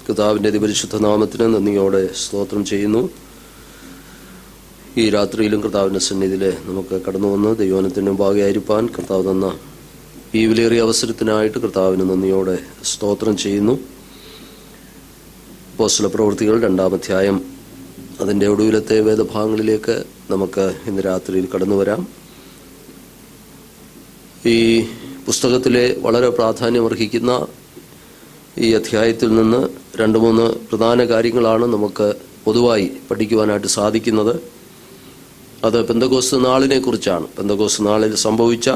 കർത്താവിൻ്റെ അതിപരിശുദ്ധ നാമത്തിന് നന്ദിയോടെ സ്തോത്രം ചെയ്യുന്നു. ഈ രാത്രിയിലും കർത്താവിൻ്റെ സന്നിധിയിൽ നമുക്ക് കടന്നു വന്ന് ദൈവവചനത്തിന് മുമ്പാകെയായിരിക്കാൻ കർത്താവ് തന്ന ഈ വിലയേറിയ അവസരത്തിനായിട്ട് കർത്താവിന് നന്ദിയോടെ സ്തോത്രം ചെയ്യുന്നു. അപ്പോസ്തല പ്രവൃത്തികൾ 2-ാം അധ്യായം അതിൻ്റെ ഒടുവിലത്തെ വേദഭാഗങ്ങളിലേക്ക് നമുക്ക് ഇന്ന് രാത്രിയിൽ കടന്നു വരാം. ഈ പുസ്തകത്തിലെ വളരെ പ്രാധാന്യമർഹിക്കുന്ന ഈ അധ്യായത്തിൽ നിന്ന് 2-3 പ്രധാന കാര്യങ്ങളാണ് നമുക്ക് പൊതുവായി പഠിക്കുവാനായിട്ട് സാധിക്കുന്നത്. അത് പെന്തക്കോസ്ത് നാളിനെ കുറിച്ചാണ്. പെന്തക്കോസ്ത് നാളിൽ സംഭവിച്ച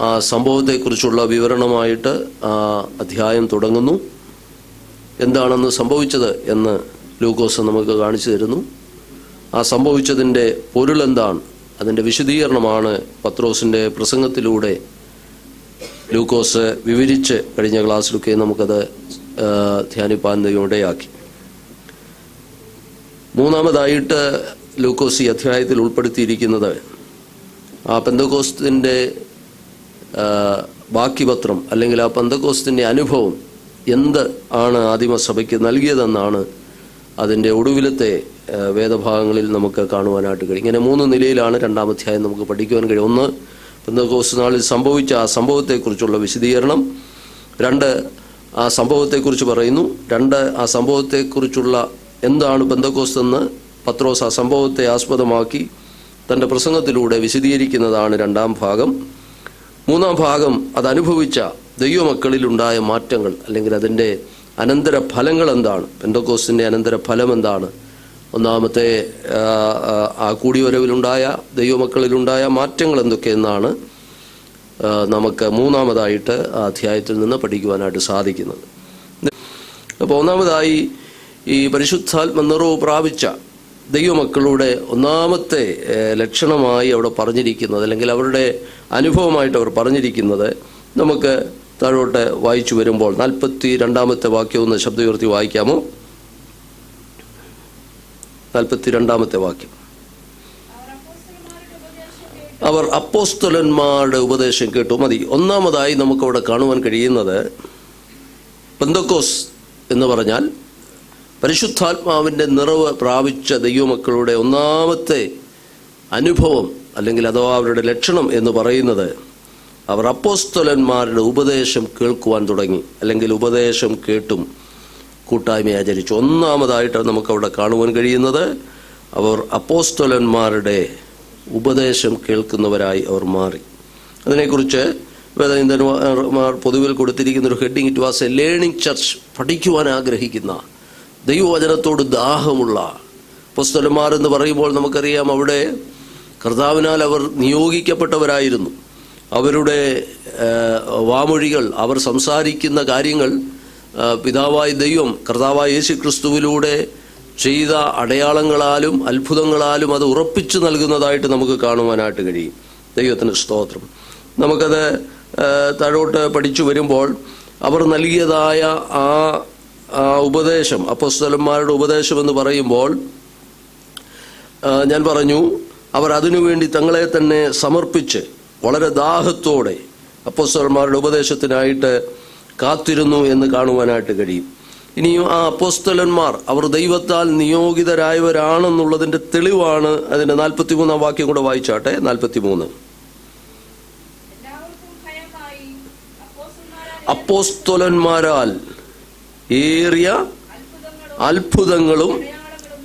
ആ സംഭവത്തെക്കുറിച്ചുള്ള വിവരണമായിട്ട് ആ അധ്യായം തുടങ്ങുന്നു. എന്താണെന്ന് സംഭവിച്ചത് എന്ന് ലൂക്കോസ് നമുക്ക് കാണിച്ചു തരുന്നു. ആ സംഭവിച്ചതിൻ്റെ പൊരുളെന്താണ്, അതിൻ്റെ വിശദീകരണമാണ് പത്രോസിൻ്റെ പ്രസംഗത്തിലൂടെ ലൂക്കോസ് വിവരിച്ച് കഴിഞ്ഞ ക്ലാസ്സിലൊക്കെ നമുക്കത് ധ്യാനിപ്പാൻ ഇടയാക്കി. മൂന്നാമതായിട്ട് ലൂക്കോസ് ഈ അധ്യായത്തിൽ ഉൾപ്പെടുത്തിയിരിക്കുന്നത് ആ പെന്തക്കോസ്തിൻ്റെ ബാക്കിപത്രം അല്ലെങ്കിൽ ആ പെന്തക്കോസ്തിൻ്റെ അനുഭവം എന്ത് ആണ് ആദിമസഭയ്ക്ക് നൽകിയതെന്നാണ് അതിൻ്റെ ഒടുവിലത്തെ വേദഭാഗങ്ങളിൽ നമുക്ക് കാണുവാനായിട്ട് കഴിയും. ഇങ്ങനെ 3 നിലയിലാണ് 2-ാം അധ്യായം നമുക്ക് പഠിക്കുവാൻ കഴിയും. 1, പെന്തക്കോസ്ത് നാളിൽ സംഭവിച്ച ആ സംഭവത്തെക്കുറിച്ചുള്ള വിശദീകരണം. 2, ആ സംഭവത്തെക്കുറിച്ച് പറയുന്നു. 2, ആ സംഭവത്തെക്കുറിച്ചുള്ള എന്താണ് പെന്തക്കോസ്ത് എന്ന് പത്രോസ് ആ സംഭവത്തെ ആസ്പദമാക്കി തൻ്റെ പ്രസംഗത്തിലൂടെ വിശദീകരിക്കുന്നതാണ് 2-ാം ഭാഗം. 3-ാം ഭാഗം അതനുഭവിച്ച ദൈവമക്കളിലുണ്ടായ മാറ്റങ്ങൾ അല്ലെങ്കിൽ അതിൻ്റെ അനന്തരഫലങ്ങൾ എന്താണ്, പെന്തക്കോസ്തിൻ്റെ അനന്തരഫലം എന്താണ്, ഒന്നാമത്തെ ആ കൂടിവരവിലുണ്ടായ ദൈവമക്കളിലുണ്ടായ മാറ്റങ്ങൾ എന്തൊക്കെയെന്നാണ് നമുക്ക് മൂന്നാമതായിട്ട് ആ അധ്യായത്തിൽ നിന്ന് പഠിക്കുവാനായിട്ട് സാധിക്കുന്നത്. അപ്പോൾ ഒന്നാമതായി ഈ പരിശുദ്ധാത്മ നിറവ് പ്രാപിച്ച ദൈവമക്കളുടെ ഒന്നാമത്തെ ലക്ഷണമായി അവിടെ പറഞ്ഞിരിക്കുന്നത് അല്ലെങ്കിൽ അവരുടെ അനുഭവമായിട്ട് അവർ പറഞ്ഞിരിക്കുന്നത് നമുക്ക് താഴോട്ട് വായിച്ചു വരുമ്പോൾ 42-ാമത്തെ വാക്യം ഒന്ന് ശബ്ദമുയർത്തി വായിക്കാമോ? 42-ാമത്തെ വാക്യം. അവർ അപ്പോസ്തലന്മാരുടെ ഉപദേശം കേട്ടു. മതി. ഒന്നാമതായി നമുക്കവിടെ കാണുവാൻ കഴിയുന്നത് പെന്തക്കോസ് എന്ന് പറഞ്ഞാൽ പരിശുദ്ധാത്മാവിൻ്റെ നിറവ് പ്രാപിച്ച ദൈവമക്കളുടെ ഒന്നാമത്തെ അനുഭവം അല്ലെങ്കിൽ അഥവാ അവരുടെ ലക്ഷണം എന്ന് പറയുന്നത് അവർ അപ്പോസ്തലന്മാരുടെ ഉപദേശം കേൾക്കുവാൻ തുടങ്ങി അല്ലെങ്കിൽ ഉപദേശം കേട്ടും കൂട്ടായ്മ ആചരിച്ചു. ഒന്നാമതായിട്ട് നമുക്കവിടെ കാണുവാൻ കഴിയുന്നത് അവർ അപ്പോസ്തലന്മാരുടെ ഉപദേശം കേൾക്കുന്നവരായി അവർ മാറി. അതിനെക്കുറിച്ച് വേദചിന്തകന്മാർ പൊതുവിൽ കൊടുത്തിരിക്കുന്നൊരു heading, it was a learning church. പഠിക്കുവാൻ ആഗ്രഹിക്കുന്ന, ദൈവവചനത്തോട് ദാഹമുള്ള അപ്പോസ്തലന്മാർ എന്ന് പറയുമ്പോൾ നമുക്കറിയാം അവിടെ കർത്താവിനാൽ അവർ നിയോഗിക്കപ്പെട്ടവരായിരുന്നു. അവരുടെ വാമൊഴികൾ, അവർ സംസാരിക്കുന്ന കാര്യങ്ങൾ പിതാവായ ദൈവം കർത്താവായ യേശു ക്രിസ്തുവിലൂടെ ചെയ്ത അടയാളങ്ങളാലും അത്ഭുതങ്ങളാലും അത് ഉറപ്പിച്ചു നൽകുന്നതായിട്ട് നമുക്ക് കാണുവാനായിട്ട് കഴിയും. ദൈവത്തിന് സ്തോത്രം. നമുക്കത് താഴോട്ട് പഠിച്ചു വരുമ്പോൾ അവർ നൽകിയതായ ആ ഉപദേശം, അപ്പോസ്തലന്മാരുടെ ഉപദേശം എന്ന് പറയുമ്പോൾ ഞാൻ പറഞ്ഞു അവർ അതിനുവേണ്ടി തങ്ങളെ തന്നെ സമർപ്പിച്ച് വളരെ ദാഹത്തോടെ അപ്പോസ്തലന്മാരുടെ ഉപദേശത്തിനായിട്ട് കാത്തിരുന്നു എന്ന് കാണുവാനായിട്ട് കഴിയും. ഇനിയും ആ അപ്പോസ്തലന്മാർ അവർ ദൈവത്താൽ നിയോഗിതരായവരാണെന്നുള്ളതിൻ്റെ തെളിവാണ് അതിൻ്റെ 43-ാം വാക്യം കൂടെ വായിച്ചാട്ടെ. 43. അപ്പോസ്തലന്മാരാൽ ഏറിയ അത്ഭുതങ്ങളും.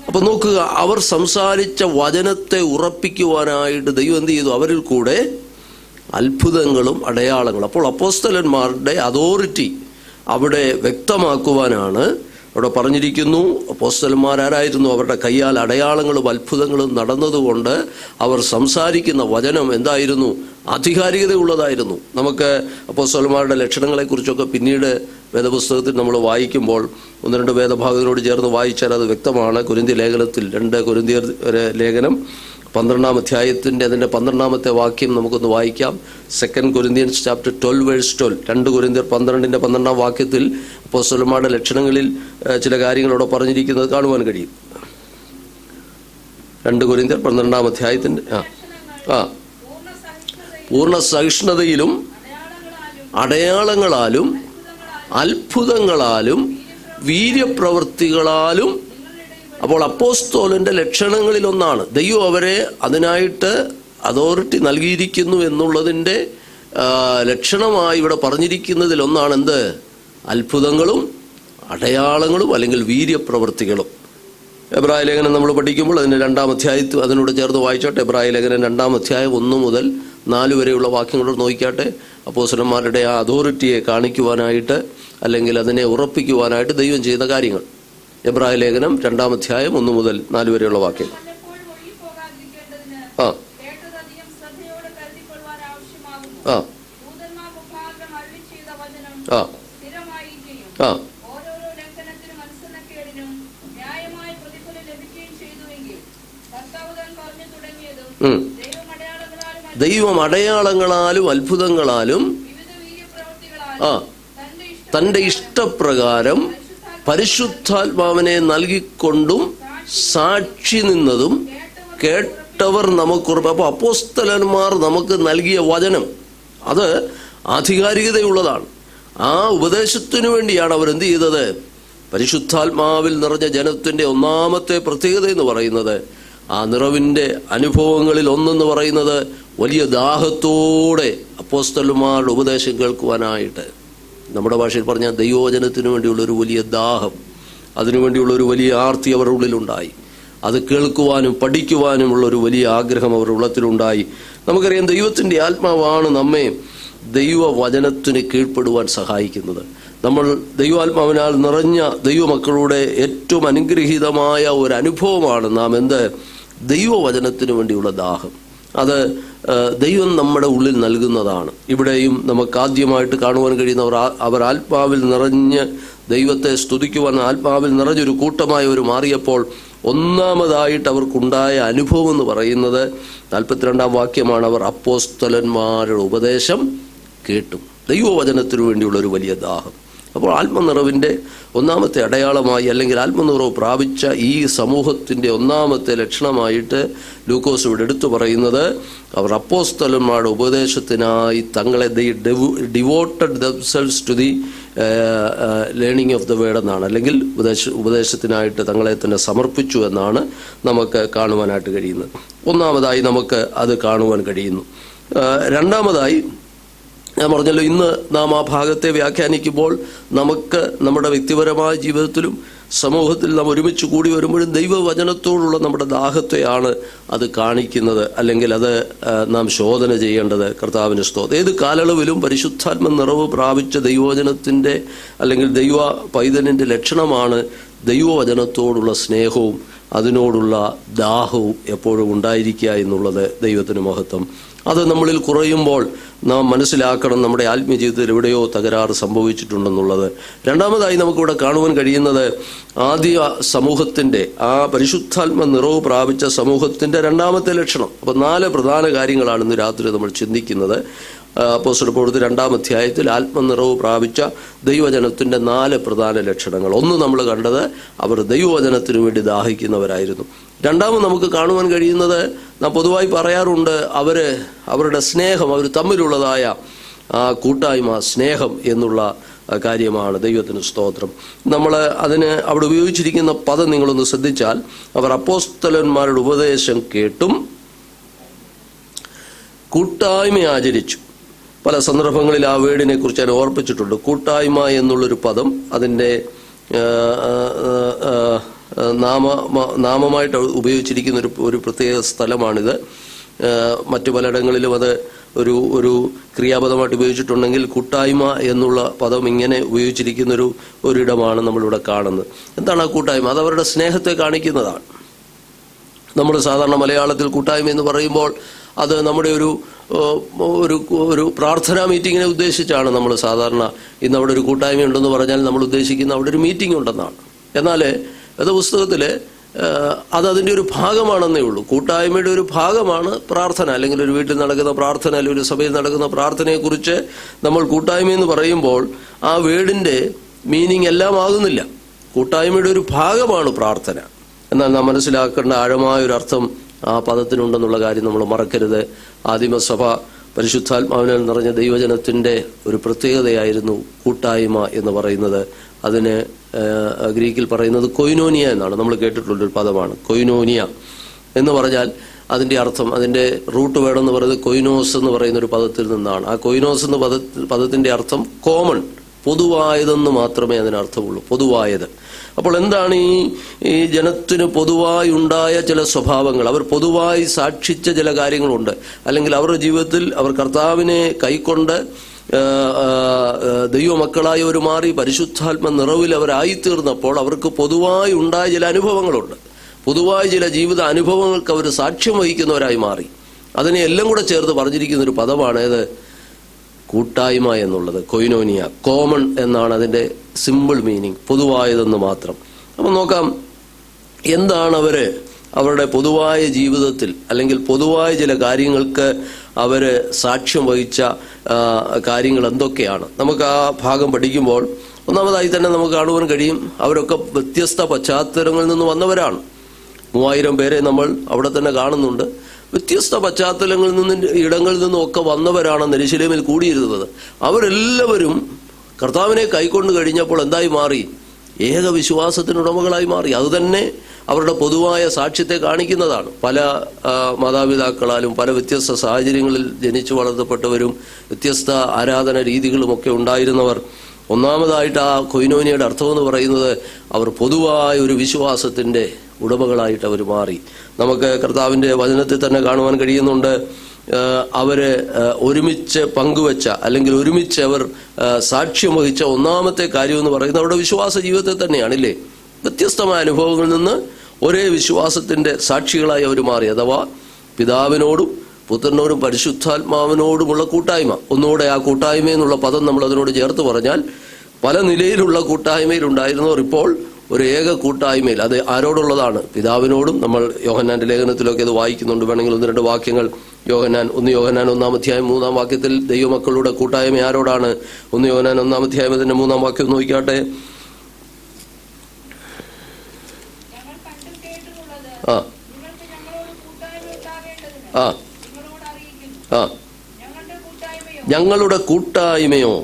അപ്പൊ നോക്കുക, അവർ സംസാരിച്ച വചനത്തെ ഉറപ്പിക്കുവാനായിട്ട് ദൈവം എന്ത് ചെയ്തു? അവരിൽ കൂടെ അത്ഭുതങ്ങളും അടയാളങ്ങളും. അപ്പോൾ അപ്പോസ്തലന്മാരുടെ അതോറിറ്റി അവിടെ വ്യക്തമാക്കുവാനാണ് അവിടെ പറഞ്ഞിരിക്കുന്നു. അപ്പോസ്തലന്മാരായിരുന്നു, അവരുടെ കയ്യാൽ അടയാളങ്ങളും അത്ഭുതങ്ങളും നടന്നതുകൊണ്ട് അവർ സംസാരിക്കുന്ന വചനം എന്തായിരുന്നു? ആധികാരികതയുള്ളതായിരുന്നു. നമുക്ക് അപ്പോസ്തലന്മാരുടെ ലക്ഷണങ്ങളെക്കുറിച്ചൊക്കെ പിന്നീട് വേദപുസ്തകത്തിൽ നമ്മൾ വായിക്കുമ്പോൾ 1-2 വേദഭാഗങ്ങളോട് ചേർന്ന് വായിച്ചാൽ അത് വ്യക്തമാണ്. കൊരിന്ത്യർ ലേഖനത്തിൽ 2 കൊരിന്ത്യർ ലേഖനം 12-ാം അധ്യായത്തിൻ്റെ അതിൻ്റെ 12-ാമത്തെ വാക്യം നമുക്കൊന്ന് വായിക്കാം. 2 Corinthians chapter 12 verse 12. 2 കൊരിന്ത്യർ 12-ന്റെ 12-ാം വാക്യത്തിൽ അപ്പോസ്തലന്മാരുടെ ലക്ഷണങ്ങളിൽ ചില കാര്യങ്ങളോടെ പറഞ്ഞിരിക്കുന്നത് കാണുവാൻ കഴിയും. 2 കൊരിന്ത്യർ 12-ാം അധ്യായത്തിൻ്റെ പൂർണ്ണ സഹിഷ്ണുതയിലും അടയാളങ്ങളാലും അത്ഭുതങ്ങളാലും വീര്യപ്രവൃത്തികളാലും. അപ്പോൾ അപ്പോസ്തോലന്റെ ലക്ഷണങ്ങളിലൊന്നാണ് ദൈവം അവരെ അതിനായിട്ട് അതോറിറ്റി നൽകിയിരിക്കുന്നു എന്നുള്ളതിൻ്റെ ലക്ഷണമായി ഇവിടെ പറഞ്ഞിരിക്കുന്നതിൽ ഒന്നാണ് എന്ത്? അത്ഭുതങ്ങളും അടയാളങ്ങളും അല്ലെങ്കിൽ വീര്യപ്രവൃത്തികളും. എബ്രായ ലേഖനം നമ്മൾ പഠിക്കുമ്പോൾ അതിൻ്റെ 2-ാം അധ്യായത്തിൽ അതിനോട് ചേർത്ത് വായിച്ചോട്ടെ. എബ്രായ ലേഖനം 2-ാം അധ്യായം 1 മുതൽ 4 വരെയുള്ള വാക്യങ്ങളോട് നോക്കിക്കാട്ടെ. അപ്പോസ്തലന്മാരുടെ ആ അതോറിറ്റിയെ കാണിക്കുവാനായിട്ട് അല്ലെങ്കിൽ അതിനെ ഉറപ്പിക്കുവാനായിട്ട് ദൈവം ചെയ്ത കാര്യങ്ങൾ. എബ്രായ ലേഖനം 2-ാം അധ്യായം 1 മുതൽ 4 വരെയുള്ള വാക്യം. ആ ആ ആ ആ ദൈവം അടയാളങ്ങളാലും അത്ഭുതങ്ങളാലും തന്റെ ഇഷ്ടപ്രകാരം പരിശുദ്ധാത്മാവിനെ നൽകിക്കൊണ്ടും സാക്ഷി നിന്നതും കേട്ടവർ നമുക്കുറപ്പ്. അപ്പോൾ അപ്പോസ്തലന്മാർ നമുക്ക് നൽകിയ വചനം അത് ആധികാരികതയുള്ളതാണ്. ആ ഉപദേശത്തിനു വേണ്ടിയാണ് അവർ എന്ത് ചെയ്തത്? പരിശുദ്ധാത്മാവിൽ നിറഞ്ഞ ജനത്തിന്റെ ഒന്നാമത്തെ പ്രത്യേകത എന്ന് പറയുന്നത്, ആ നിറവിന്റെ അനുഭവങ്ങളിൽ ഒന്നെന്ന് പറയുന്നത് വലിയ ദാഹത്തോടെ അപ്പോസ്തലന്മാരുടെ ഉപദേശം കേൾക്കുവാനായിട്ട്, നമ്മുടെ ഭാഷയിൽ പറഞ്ഞാൽ ദൈവവചനത്തിനു വേണ്ടിയുള്ളൊരു വലിയ ദാഹം, അതിനുവേണ്ടിയുള്ളൊരു വലിയ ആർത്തി അവരുടെ ഉള്ളിലുണ്ടായി. അത് കേൾക്കുവാനും പഠിക്കുവാനുമുള്ളൊരു വലിയ ആഗ്രഹം അവരുടെ ഉള്ളത്തിലുണ്ടായി. നമുക്കറിയാം ദൈവത്തിൻ്റെ ആത്മാവാണ് നമ്മെ ദൈവവചനത്തിന് കീഴ്പ്പെടുവാൻ സഹായിക്കുന്നത്. നമ്മൾ ദൈവാത്മാവിനാൽ നിറഞ്ഞ ദൈവമക്കളുടെ ഏറ്റവും അനുഗ്രഹീതമായ ഒരു അനുഭവമാണ് നാം ദൈവവചനത്തിന് വേണ്ടിയുള്ള ദാഹം. അത് ദൈവം നമ്മുടെ ഉള്ളിൽ നൽകുന്നതാണ്. ഇവിടെയും നമുക്ക് ആദ്യമായിട്ട് കാണുവാൻ കഴിയുന്നവർ അവർ ആത്മാവിൽ നിറഞ്ഞ് ദൈവത്തെ സ്തുതിക്കുവാൻ ആത്മാവിൽ നിറഞ്ഞൊരു കൂട്ടമായി അവർ മാറിയപ്പോൾ ഒന്നാമതായിട്ട് അവർക്കുണ്ടായ അനുഭവം എന്ന് പറയുന്നത് 42-ാം വാക്യമാണ്. അവർ അപ്പോസ്തലന്മാരുടെ ഉപദേശം കേട്ടു. ദൈവവചനത്തിനു വേണ്ടിയുള്ള ഒരു വലിയ ദാഹം. അപ്പോൾ ആത്മനിറവിൻ്റെ ഒന്നാമത്തെ അടയാളമായി അല്ലെങ്കിൽ ആത്മനിറവ് പ്രാപിച്ച ഈ സമൂഹത്തിൻ്റെ ഒന്നാമത്തെ ലക്ഷണമായിട്ട് ലൂക്കോസ് ഇവിടെ എടുത്തു പറയുന്നത്, അവർ അപ്പോസ്തലന്മാരുടെ ഉപദേശത്തിനായി തങ്ങളെ devoted themselves to the learning of the word എന്നാണ്, അല്ലെങ്കിൽ ഉപദേശത്തിനായിട്ട് തങ്ങളെ തന്നെ സമർപ്പിച്ചു എന്നാണ് നമുക്ക് കാണുവാനായിട്ട് കഴിയുന്നത്. ഒന്നാമതായി നമുക്ക് അത് കാണുവാൻ കഴിയുന്നു. രണ്ടാമതായി ഞാൻ പറഞ്ഞല്ലോ, ഇന്ന് നാം ആ ഭാഗത്തെ വ്യാഖ്യാനിക്കുമ്പോൾ നമുക്ക് നമ്മുടെ വ്യക്തിപരമായ ജീവിതത്തിലും സമൂഹത്തിൽ നാം ഒരുമിച്ച് കൂടി വരുമ്പോഴും ദൈവവചനത്തോടുള്ള നമ്മുടെ ദാഹത്തെയാണ് അത് കാണിക്കുന്നത്, അല്ലെങ്കിൽ അത് നാം ശോധന ചെയ്യേണ്ടത്. കർത്താവിന് സ്തോത്രം. ഏത് കാലയളവിലും പരിശുദ്ധാത്മ നിറവ് പ്രാപിച്ച ദൈവവചനത്തിൻ്റെ അല്ലെങ്കിൽ ദൈവ പൈതലിൻ്റെ ലക്ഷണമാണ് ദൈവവചനത്തോടുള്ള സ്നേഹവും അതിനോടുള്ള ദാഹവും എപ്പോഴും ഉണ്ടായിരിക്കുക എന്നുള്ളത്. ദൈവത്തിന് മഹത്വം. അത് നമ്മളിൽ കുറയുമ്പോൾ നാം മനസ്സിലാക്കണം നമ്മുടെ ആത്മീയ ജീവിതത്തിൽ എവിടെയോ തകരാറ് സംഭവിച്ചിട്ടുണ്ടെന്നുള്ളത്. രണ്ടാമതായി നമുക്കിവിടെ കാണുവാൻ കഴിയുന്നത് ആദ്യ സമൂഹത്തിൻ്റെ ആ പരിശുദ്ധാത്മ നിറവ് പ്രാപിച്ച സമൂഹത്തിൻ്റെ രണ്ടാമത്തെ ലക്ഷണം. അപ്പോൾ 4 പ്രധാന കാര്യങ്ങളാണ് ഇന്ന് രാത്രി നമ്മൾ ചിന്തിക്കുന്നത്. അപ്പോസ്തല പ്രവൃത്തി 2-ാം അധ്യായത്തിൽ ആത്മനിറവ് പ്രാപിച്ച ദൈവവചനത്തിൻ്റെ 4 പ്രധാന ലക്ഷണങ്ങൾ. ഒന്ന് നമ്മൾ കണ്ടത്, അവർ ദൈവവചനത്തിനു വേണ്ടി ദാഹിക്കുന്നവരായിരുന്നു. രണ്ടാമത് നമുക്ക് കാണുവാൻ കഴിയുന്നത്, നാം പൊതുവായി പറയാറുണ്ട്, അവരുടെ സ്നേഹം, അവർ തമ്മിലുള്ളതായ ആ കൂട്ടായ്മ, സ്നേഹം എന്നുള്ള കാര്യമാണ്. ദൈവത്തിന് സ്തോത്രം. നമ്മൾ അതിന് അവിടെ ഉപയോഗിച്ചിരിക്കുന്ന പദം നിങ്ങളൊന്ന് ശ്രദ്ധിച്ചാൽ, അവർ അപ്പോസ്തലന്മാരുടെ ഉപദേശം കേട്ടും കൂട്ടായ്മ ആചരിച്ചു. പല സന്ദർഭങ്ങളിൽ ആ വേർഡിനെ കുറിച്ച് ഞാൻ ഓർപ്പിച്ചിട്ടുണ്ട്. കൂട്ടായ്മ എന്നുള്ളൊരു പദം അതിൻ്റെ നാമമായിട്ട് ഉപയോഗിച്ചിരിക്കുന്ന ഒരു പ്രത്യേക സ്ഥലമാണിത്. മറ്റു പലയിടങ്ങളിലും അത് ഒരു ക്രിയാപദമായിട്ട് ഉപയോഗിച്ചിട്ടുണ്ടെങ്കിൽ കൂട്ടായ്മ എന്നുള്ള പദം ഇങ്ങനെ ഉപയോഗിച്ചിരിക്കുന്ന ഒരിടമാണ് നമ്മളിവിടെ കാണുന്നത്. എന്താണ് ആ കൂട്ടായ്മ? അത് അവരുടെ സ്നേഹത്തെ കാണിക്കുന്നതാണ്. നമ്മൾ സാധാരണ മലയാളത്തിൽ കൂട്ടായ്മ എന്ന് പറയുമ്പോൾ അത് നമ്മുടെ ഒരു പ്രാർത്ഥനാ മീറ്റിങ്ങിനെ ഉദ്ദേശിച്ചാണ് നമ്മൾ സാധാരണ. ഇന്ന് അവിടെ ഒരു കൂട്ടായ്മ ഉണ്ടെന്ന് പറഞ്ഞാൽ നമ്മൾ ഉദ്ദേശിക്കുന്ന അവിടെ ഒരു മീറ്റിംഗ് ഉണ്ടെന്നാണ്. എന്നാൽ വേദപുസ്തകത്തിൽ അതിൻ്റെ ഒരു ഭാഗമാണെന്നേ ഉള്ളൂ. കൂട്ടായ്മയുടെ ഒരു ഭാഗമാണ് പ്രാർത്ഥന, അല്ലെങ്കിൽ ഒരു വീട്ടിൽ നടക്കുന്ന പ്രാർത്ഥന, അല്ലെങ്കിൽ ഒരു സഭയിൽ നടക്കുന്ന പ്രാർത്ഥനയെക്കുറിച്ച് നമ്മൾ കൂട്ടായ്മ എന്ന് പറയുമ്പോൾ ആ വേർഡിൻ്റെ മീനിങ് എല്ലാം ആകുന്നില്ല. കൂട്ടായ്മയുടെ ഒരു ഭാഗമാണ് പ്രാർത്ഥന. എന്നാൽ നാം മനസ്സിലാക്കേണ്ട ആഴമായൊരർത്ഥം ആ പദത്തിനുണ്ടെന്നുള്ള കാര്യം നമ്മൾ മറക്കരുത്. ആദിമസഭ പരിശുദ്ധാത്മാവിനാൽ നിറഞ്ഞ ദൈവജനത്തിൻ്റെ ഒരു പ്രത്യേകതയായിരുന്നു കൂട്ടായ്മ എന്ന് പറയുന്നത്. അതിന് ഗ്രീക്കിൽ പറയുന്നത് കൊയിനോനിയ എന്നാണ്. നമ്മൾ കേട്ടിട്ടുള്ളൊരു പദമാണ് കൊയിനോനിയ എന്ന് പറഞ്ഞാൽ അതിൻ്റെ അർത്ഥം, അതിൻ്റെ റൂട്ട് വേണമെന്ന് പറയുന്നത് കൊയിനോസ് എന്ന് പറയുന്ന ഒരു പദത്തിൽ നിന്നാണ്. ആ കൊയിനോസ് എന്ന പദത്തിൻ്റെ അർത്ഥം കോമൺ, പൊതുവായതെന്ന് മാത്രമേ അതിനർത്ഥമുള്ളൂ, പൊതുവായത്. അപ്പോൾ എന്താണ് ഈ ജനത്തിന് പൊതുവായി ഉണ്ടായ ചില സ്വഭാവങ്ങൾ, അവർ പൊതുവായി സാക്ഷിച്ച ചില കാര്യങ്ങളുണ്ട്, അല്ലെങ്കിൽ അവരുടെ ജീവിതത്തിൽ അവർ കർത്താവിനെ കൈക്കൊണ്ട് ദൈവമക്കളായി അവർ മാറി പരിശുദ്ധാത്മ നിറവിൽ അവരായിത്തീർന്നപ്പോൾ അവർക്ക് പൊതുവായി ഉണ്ടായ ചില അനുഭവങ്ങളുണ്ട്. പൊതുവായ ചില ജീവിത അനുഭവങ്ങൾക്ക് അവർ സാക്ഷ്യം വഹിക്കുന്നവരായി മാറി. അതിനെ എല്ലാം കൂടെ ചേർത്ത് പറഞ്ഞിരിക്കുന്ന ഒരു പദമാണ് ഏത്? കൂട്ടായ്മ എന്നുള്ളത്, കൊയിനോനിയ. കോമൺ എന്നാണ് അതിൻ്റെ സിമ്പിൾ മീനിങ്, പൊതുവായതെന്ന് മാത്രം. അപ്പം നോക്കാം എന്താണ് അവരുടെ പൊതുവായ ജീവിതത്തിൽ അല്ലെങ്കിൽ പൊതുവായ ചില കാര്യങ്ങൾക്ക് അവർ സാക്ഷ്യം വഹിച്ച കാര്യങ്ങൾ എന്തൊക്കെയാണ്. നമുക്ക് ആ ഭാഗം പഠിക്കുമ്പോൾ ഒന്നാമതായി തന്നെ നമുക്ക് കാണുവാൻ കഴിയും, അവരൊക്കെ വ്യത്യസ്ത പശ്ചാത്തലങ്ങളിൽ നിന്ന് വന്നവരാണ്. 3000 പേരെ നമ്മൾ അവിടെ തന്നെ കാണുന്നുണ്ട്. വ്യത്യസ്ത പശ്ചാത്തലങ്ങളിൽ നിന്നും ഇടങ്ങളിൽ നിന്നും ഒക്കെ വന്നവരാണ് യെരൂശലേമിൽ കൂടിയിരുന്നത്. അവരെല്ലാവരും കർത്താവിനെ കൈക്കൊണ്ട് കഴിഞ്ഞപ്പോൾ എന്തായി മാറി? ഏക വിശ്വാസത്തിനുടമകളായി മാറി. അതുതന്നെ അവരുടെ പൊതുവായ സാക്ഷ്യത്തെ കാണിക്കുന്നതാണ്. പല മാതാപിതാക്കളാലും പല വ്യത്യസ്ത സാഹചര്യങ്ങളിൽ ജനിച്ചു വളർത്തപ്പെട്ടവരും വ്യത്യസ്ത ആരാധന രീതികളുമൊക്കെ ഉണ്ടായിരുന്നവർ. ഒന്നാമതായിട്ട് ആ കൊയിനോനിയുടെ അർത്ഥമെന്ന് പറയുന്നത് അവർ പൊതുവായ ഒരു വിശ്വാസത്തിൻ്റെ ഉടമകളായിട്ട് അവർ മാറി. നമുക്ക് കർത്താവിൻ്റെ വചനത്തിൽ തന്നെ കാണുവാൻ കഴിയുന്നുണ്ട്, അവര് ഒരുമിച്ച് പങ്കുവെച്ച അല്ലെങ്കിൽ ഒരുമിച്ച് അവർ സാക്ഷ്യം വഹിച്ച ഒന്നാമത്തെ കാര്യം എന്ന് പറയുന്നത് അവരുടെ വിശ്വാസ ജീവിതത്തെ തന്നെയാണില്ലേ. വ്യത്യസ്തമായ അനുഭവങ്ങളിൽ നിന്ന് ഒരേ വിശ്വാസത്തിന്റെ സാക്ഷികളായി അവർ മാറി. അഥവാ പിതാവിനോടും പുത്രനോടും പരിശുദ്ധാത്മാവിനോടുമുള്ള കൂട്ടായ്മ. ഒന്നുകൂടെ ആ കൂട്ടായ്മ എന്നുള്ള പദം നമ്മൾ അതിനോട് ചേർത്ത് പറഞ്ഞാൽ പല നിലയിലുള്ള കൂട്ടായ്മയിലുണ്ടായിരുന്നവർ ഇപ്പോൾ ഒരു ഏക കൂട്ടായ്മയിൽ. അത് ആരോടുള്ളതാണ്? പിതാവിനോടും. നമ്മൾ യോഹന്നാന്റെ ലേഖനത്തിലൊക്കെ അത് വായിക്കുന്നുണ്ട്. വേണമെങ്കിൽ 1-2 വാക്യങ്ങൾ യോഹന്നാൻ 1 അധ്യായം 3 വാക്യത്തിൽ ദൈവമക്കളുടെ കൂട്ടായ്മ ആരോടാണ്? 1 യോഹന്നാൻ 1 അധ്യായം 3 വാക്യം നോക്കിക്കാട്ടെ. ആ ആ ആ ഞങ്ങളുടെ കൂട്ടായ്മയോ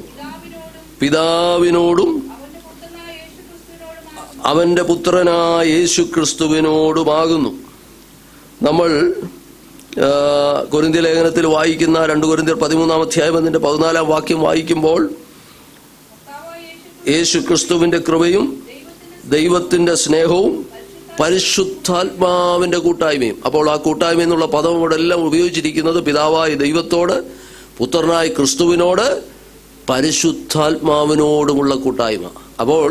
പിതാവിനോടും അവന്റെ പുത്രനായ യേശു ക്രിസ്തുവിനോടുമാകുന്നു. നമ്മൾ കൊരിന്ത്യ ലേഖനത്തിൽ വായിക്കുന്ന 2 കൊരിന്ത്യർ 13 അധ്യായം 14 വാക്യം വായിക്കുമ്പോൾ യേശു ക്രിസ്തുവിന്റെ കൃപയും ദൈവത്തിന്റെ സ്നേഹവും പരിശുദ്ധാത്മാവിന്റെ കൂട്ടായ്മയും. അപ്പോൾ ആ കൂട്ടായ്മ എന്നുള്ള പദം ഇവിടെ എല്ലാം ഉപയോഗിച്ചിരിക്കുന്നത് പിതാവായ ദൈവത്തോട്, പുത്രനായ ക്രിസ്തുവിനോട്, പരിശുദ്ധാത്മാവിനോടുമുള്ള കൂട്ടായ്മ. അപ്പോൾ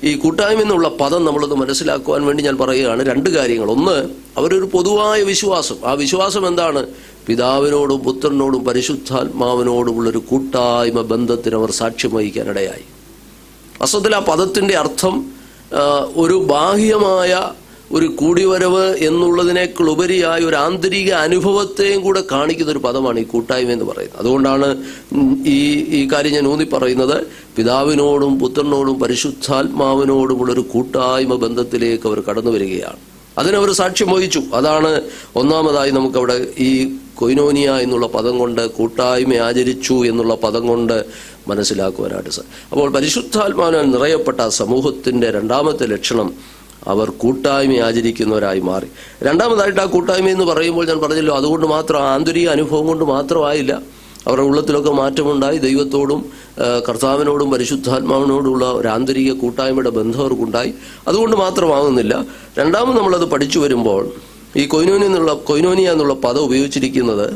ഈ കൂട്ടായ്മ എന്നുള്ള പദം നമ്മളൊന്ന് മനസ്സിലാക്കുവാൻ വേണ്ടി ഞാൻ പറയുകയാണ് 2 കാര്യങ്ങൾ. ഒന്ന്, അവരൊരു പൊതുവായ വിശ്വാസം. ആ വിശ്വാസം എന്താണ്? പിതാവിനോടും പുത്രനോടും പരിശുദ്ധാത്മാവിനോടുമുള്ളൊരു കൂട്ടായ്മ ബന്ധത്തിന് അവർ സാക്ഷ്യം വഹിക്കാനിടയായി. വാസ്തവത്തിൽ ആ പദത്തിന്റെ അർത്ഥം ഒരു ബാഹ്യമായ ഒരു കൂടിവരവ് എന്നുള്ളതിനേക്കാൾ ഉപരിയായ ഒരു ആന്തരിക അനുഭവത്തെയും കൂടെ കാണിക്കുന്ന ഒരു പദമാണ് ഈ കൂട്ടായ്മ എന്ന് പറയുന്നത്. അതുകൊണ്ടാണ് ഈ കാര്യം ഞാൻ ഊന്നി പറയുന്നത്. പിതാവിനോടും പുത്രനോടും പരിശുദ്ധാത്മാവിനോടുമുള്ളൊരു കൂട്ടായ്മ ബന്ധത്തിലേക്ക് അവർ കടന്നു വരികയാണ്. അതിനവർ സാക്ഷ്യം വഹിച്ചു. അതാണ് ഒന്നാമതായി നമുക്കവിടെ ഈ കൊയിനോനിയ എന്നുള്ള പദം കൊണ്ട്, കൂട്ടായ്മ ആചരിച്ചു എന്നുള്ള പദം കൊണ്ട് മനസ്സിലാക്കുവാനായിട്ട് സാധിക്കും. അപ്പോൾ പരിശുദ്ധാത്മാവിനാൽ നിറയപ്പെട്ട സമൂഹത്തിന്റെ രണ്ടാമത്തെ ലക്ഷണം അവർ കൂട്ടായ്മ ആചരിക്കുന്നവരായി മാറി. രണ്ടാമതായിട്ട് ആ കൂട്ടായ്മ എന്ന് പറയുമ്പോൾ ഞാൻ പറഞ്ഞല്ലോ, അതുകൊണ്ട് മാത്രം ആന്തരിക അനുഭവം കൊണ്ട് മാത്രമായില്ല, അവരുടെ ഉള്ളത്തിലൊക്കെ മാറ്റമുണ്ടായി. ദൈവത്തോടും കർത്താവിനോടും പരിശുദ്ധാത്മാവിനോടുള്ള ഒരു ആന്തരിക കൂട്ടായ്മയുടെ ബന്ധം അവർക്കുണ്ടായി. അതുകൊണ്ട് മാത്രമാകുന്നില്ല. രണ്ടാമത് നമ്മളത് പഠിച്ചു വരുമ്പോൾ ഈ കൊയിനോനിയ എന്നുള്ള പദം ഉപയോഗിച്ചിരിക്കുന്നത്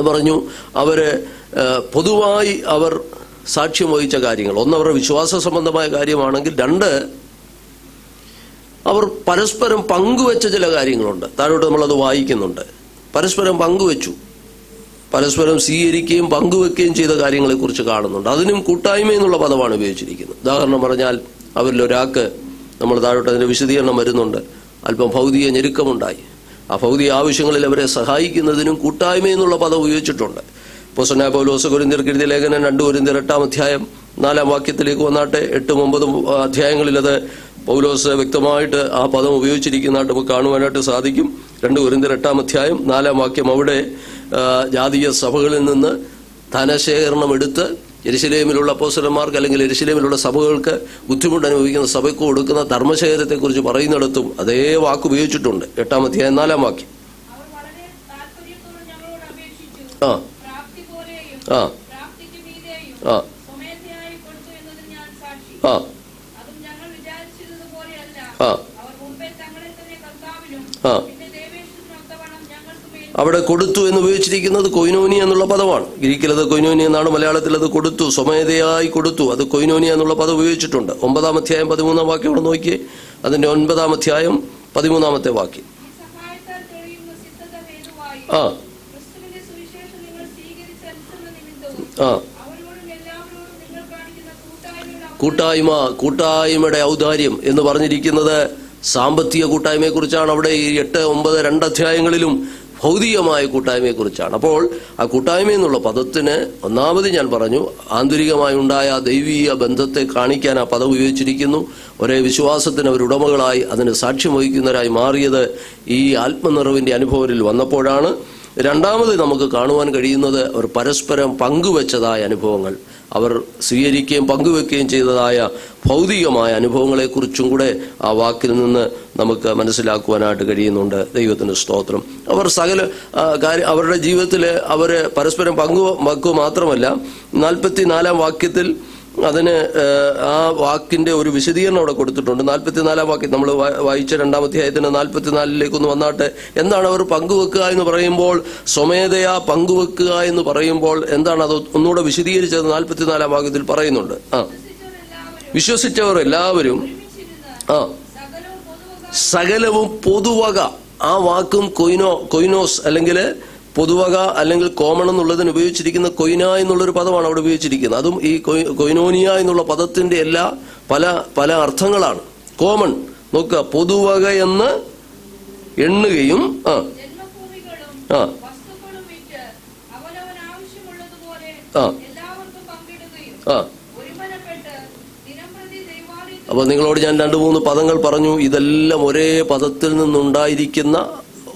പറഞ്ഞു അവര് പൊതുവായി അവർ സാക്ഷ്യം വഹിച്ച കാര്യങ്ങൾ. ഒന്ന്, അവരുടെ വിശ്വാസ സംബന്ധമായ കാര്യമാണെങ്കിൽ. 2, അവർ പരസ്പരം പങ്കുവെച്ച ചില കാര്യങ്ങളുണ്ട്. താഴോട്ട് നമ്മളത് വായിക്കുന്നുണ്ട്. പരസ്പരം പങ്കുവെച്ചു, പരസ്പരം സ്വീകരിക്കുകയും പങ്കുവെക്കുകയും ചെയ്ത കാര്യങ്ങളെക്കുറിച്ച് കാണുന്നുണ്ട്. അതിനും കൂട്ടായ്മ എന്നുള്ള പദമാണ് ഉപയോഗിച്ചിരിക്കുന്നത്. ഉദാഹരണം പറഞ്ഞാൽ അവരിൽ ഒരാൾക്ക്, നമ്മൾ താഴോട്ട് അതിന്റെ വിശദീകരണം വരുന്നുണ്ട്, അല്പം ഭൗതിക ഞെരുക്കമുണ്ടായി. ആ ഭൗതിക ആവശ്യങ്ങളിൽ അവരെ സഹായിക്കുന്നതിനും കൂട്ടായ്മ എന്നുള്ള പദം ഉപയോഗിച്ചിട്ടുണ്ട്. അപ്പോസ്തലനായ പൗലോസ് കൊരിന്ത്യർക്ക് എഴുതിയ ലേഖനം 2 കൊരിന്ത്യർ 8 അധ്യായം 4 വാക്യത്തിലേക്ക് വന്നാട്ടെ. 8-9 അധ്യായങ്ങളിൽ അത് പൗലോസ് വ്യക്തമായിട്ട് ആ പദം ഉപയോഗിച്ചിരിക്കുന്നതായിട്ട് നമുക്ക് കാണുവാനായിട്ട് സാധിക്കും. 2 കൊരിന്ത്യർ 8 അധ്യായം 4 വാക്യം. അവിടെ ജാതീയ സഭകളിൽ നിന്ന് ധനശേഖരണം എടുത്ത് യെരുശലേമിലുള്ള അപ്പോസ്തലന്മാർക്ക് അല്ലെങ്കിൽ യെരുശലേമിലുള്ള സഭകൾക്ക് ബുദ്ധിമുട്ട് അനുഭവിക്കുന്ന സഭയ്ക്ക് കൊടുക്കുന്ന ധർമ്മശേഖരത്തെക്കുറിച്ച് പറയുന്നിടത്തും അതേ വാക്ക് ഉപയോഗിച്ചിട്ടുണ്ട്. 8-ാം അധ്യായം 4-ാം വാക്യം. ആ ആ ആ ആ ആ ആ അവിടെ കൊടുത്തു എന്ന് ഉപയോഗിച്ചിരിക്കുന്നത് കൊയിനോനി എന്നുള്ള പദമാണ്. ഗ്രീക്കിലത് കൊയിനോനി എന്നാണ്, മലയാളത്തിലത് കൊടുത്തു, സ്വമേധയായി കൊടുത്തു. അത് കൊയിനോനി എന്നുള്ള പദം ഉപയോഗിച്ചിട്ടുണ്ട്. 9-ാം അധ്യായം 13-ാം വാക്യം അവിടെ നോക്കിയേ. അതിന്റെ 9-ാം അധ്യായം 13-ാമത്തെ വാക്യം. ആ ആ കൂട്ടായ്മയുടെ ഔദാര്യം എന്ന് പറഞ്ഞിരിക്കുന്നത് സാമ്പത്തിക കൂട്ടായ്മയെ കുറിച്ചാണ്. അവിടെ ഈ 8, 9, 2 അധ്യായങ്ങളിലും ഭൗതികമായ കൂട്ടായ്മയെക്കുറിച്ചാണ്. അപ്പോൾ ആ കൂട്ടായ്മ എന്നുള്ള പദത്തിന് ഒന്നാമത് ഞാൻ പറഞ്ഞു, ആന്തരികമായി ഉണ്ടായ ദൈവീയ ബന്ധത്തെ കാണിക്കാൻ ആ പദം ഉപയോഗിച്ചിരിക്കുന്നു. ഒരേ വിശ്വാസത്തിന് അവരുടമകളായി അതിന് സാക്ഷ്യം വഹിക്കുന്നവരായി മാറിയത് ഈ ആത്മനിറവിന്റെ അനുഭവത്തിൽ വന്നപ്പോഴാണ്. രണ്ടാമത് നമുക്ക് കാണുവാൻ കഴിയുന്നത് അവർ പരസ്പരം പങ്കുവെച്ചതായ അനുഭവങ്ങൾ, അവർ സ്വീകരിക്കുകയും പങ്കുവെക്കുകയും ചെയ്തതായ ഭൗതികമായ അനുഭവങ്ങളെക്കുറിച്ചും കൂടെ ആ വാക്കിൽ നിന്ന് നമുക്ക് മനസ്സിലാക്കുവാനായിട്ട് കഴിയുന്നുണ്ട്. ദൈവത്തിന് സ്തോത്രം. അവർ സകല അവരുടെ ജീവിതത്തിൽ അവർ പരസ്പരം പങ്കുവെക്കുക മാത്രമല്ല, 44-ാം വാക്യത്തിൽ അതിന് ആ വാക്കിന്റെ ഒരു വിശദീകരണം അവിടെ കൊടുത്തിട്ടുണ്ട്. 44-ാം വാക്യം നമ്മൾ വായിച്ച 2-ാം അധ്യായത്തിന് 44-ലേക്കൊന്ന് വന്നാട്ടെ. എന്താണ് അവർ പങ്കുവെക്കുക എന്ന് പറയുമ്പോൾ, സ്വമേധയാ പങ്കുവെക്കുക എന്ന് പറയുമ്പോൾ എന്താണ് അത് ഒന്നുകൂടെ വിശദീകരിച്ചത് 44-ാം വാക്യത്തിൽ പറയുന്നുണ്ട്. ആ വിശ്വസിച്ചവർ എല്ലാവരും സകലവും പൊതുവക. ആ വാക്കും കൊയിനോസ് അല്ലെങ്കിൽ പൊതുവക അല്ലെങ്കിൽ കോമൺ എന്നുള്ളതിന് ഉപയോഗിച്ചിരിക്കുന്ന കൊയിന എന്നുള്ളൊരു പദമാണ് അവിടെ ഉപയോഗിച്ചിരിക്കുന്നത്. അതും ഈ കൊയിനോനിയ എന്നുള്ള പദത്തിന്റെ എല്ലാ പല അർത്ഥങ്ങളാണ്. കോമൺ നോക്കുക, പൊതുവക എന്ന് എണ്ണുകയും ആ ആ ആ അപ്പൊ നിങ്ങളോട് ഞാൻ 2-3 പദങ്ങൾ പറഞ്ഞു. ഇതെല്ലാം ഒരേ പദത്തിൽ നിന്നുണ്ടായിരിക്കുന്ന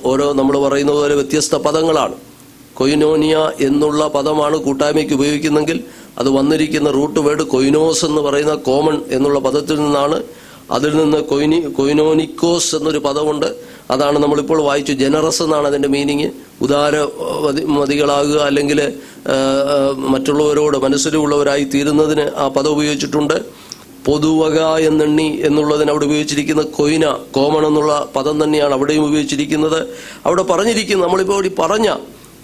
ഓരോ നമ്മൾ പറയുന്ന പോലെ വ്യത്യസ്ത പദങ്ങളാണ്. കൊയിനോനിയ എന്നുള്ള പദമാണ് കൂട്ടായ്മയ്ക്ക് ഉപയോഗിക്കുന്നെങ്കിൽ അത് വന്നിരിക്കുന്ന റൂട്ട് വേർഡ് കൊയിനോസ് എന്ന് പറയുന്ന കോമൺ എന്നുള്ള പദത്തിൽ നിന്നാണ്. അതിൽ നിന്ന് കൊയിനോനിക്കോസ് എന്നൊരു പദമുണ്ട്. അതാണ് നമ്മളിപ്പോൾ വായിച്ചു. ജനറസ് എന്നാണ് അതിന്റെ മീനിങ്. ഉദാരമതികളാകുക അല്ലെങ്കിൽ മറ്റുള്ളവരോട് മനസ്സിലുള്ളവരായി തീരുന്നതിന് ആ പദം ഉപയോഗിച്ചിട്ടുണ്ട്. പൊതുവക എന്നെണ്ണി എന്നുള്ളതിന് അവിടെ ഉപയോഗിച്ചിരിക്കുന്ന കൊയിന, കോമൺ എന്നുള്ള പദം തന്നെയാണ് അവിടെയും ഉപയോഗിച്ചിരിക്കുന്നത്. അവിടെ പറഞ്ഞിരിക്കുന്നത് നമ്മളിപ്പോൾ പറഞ്ഞ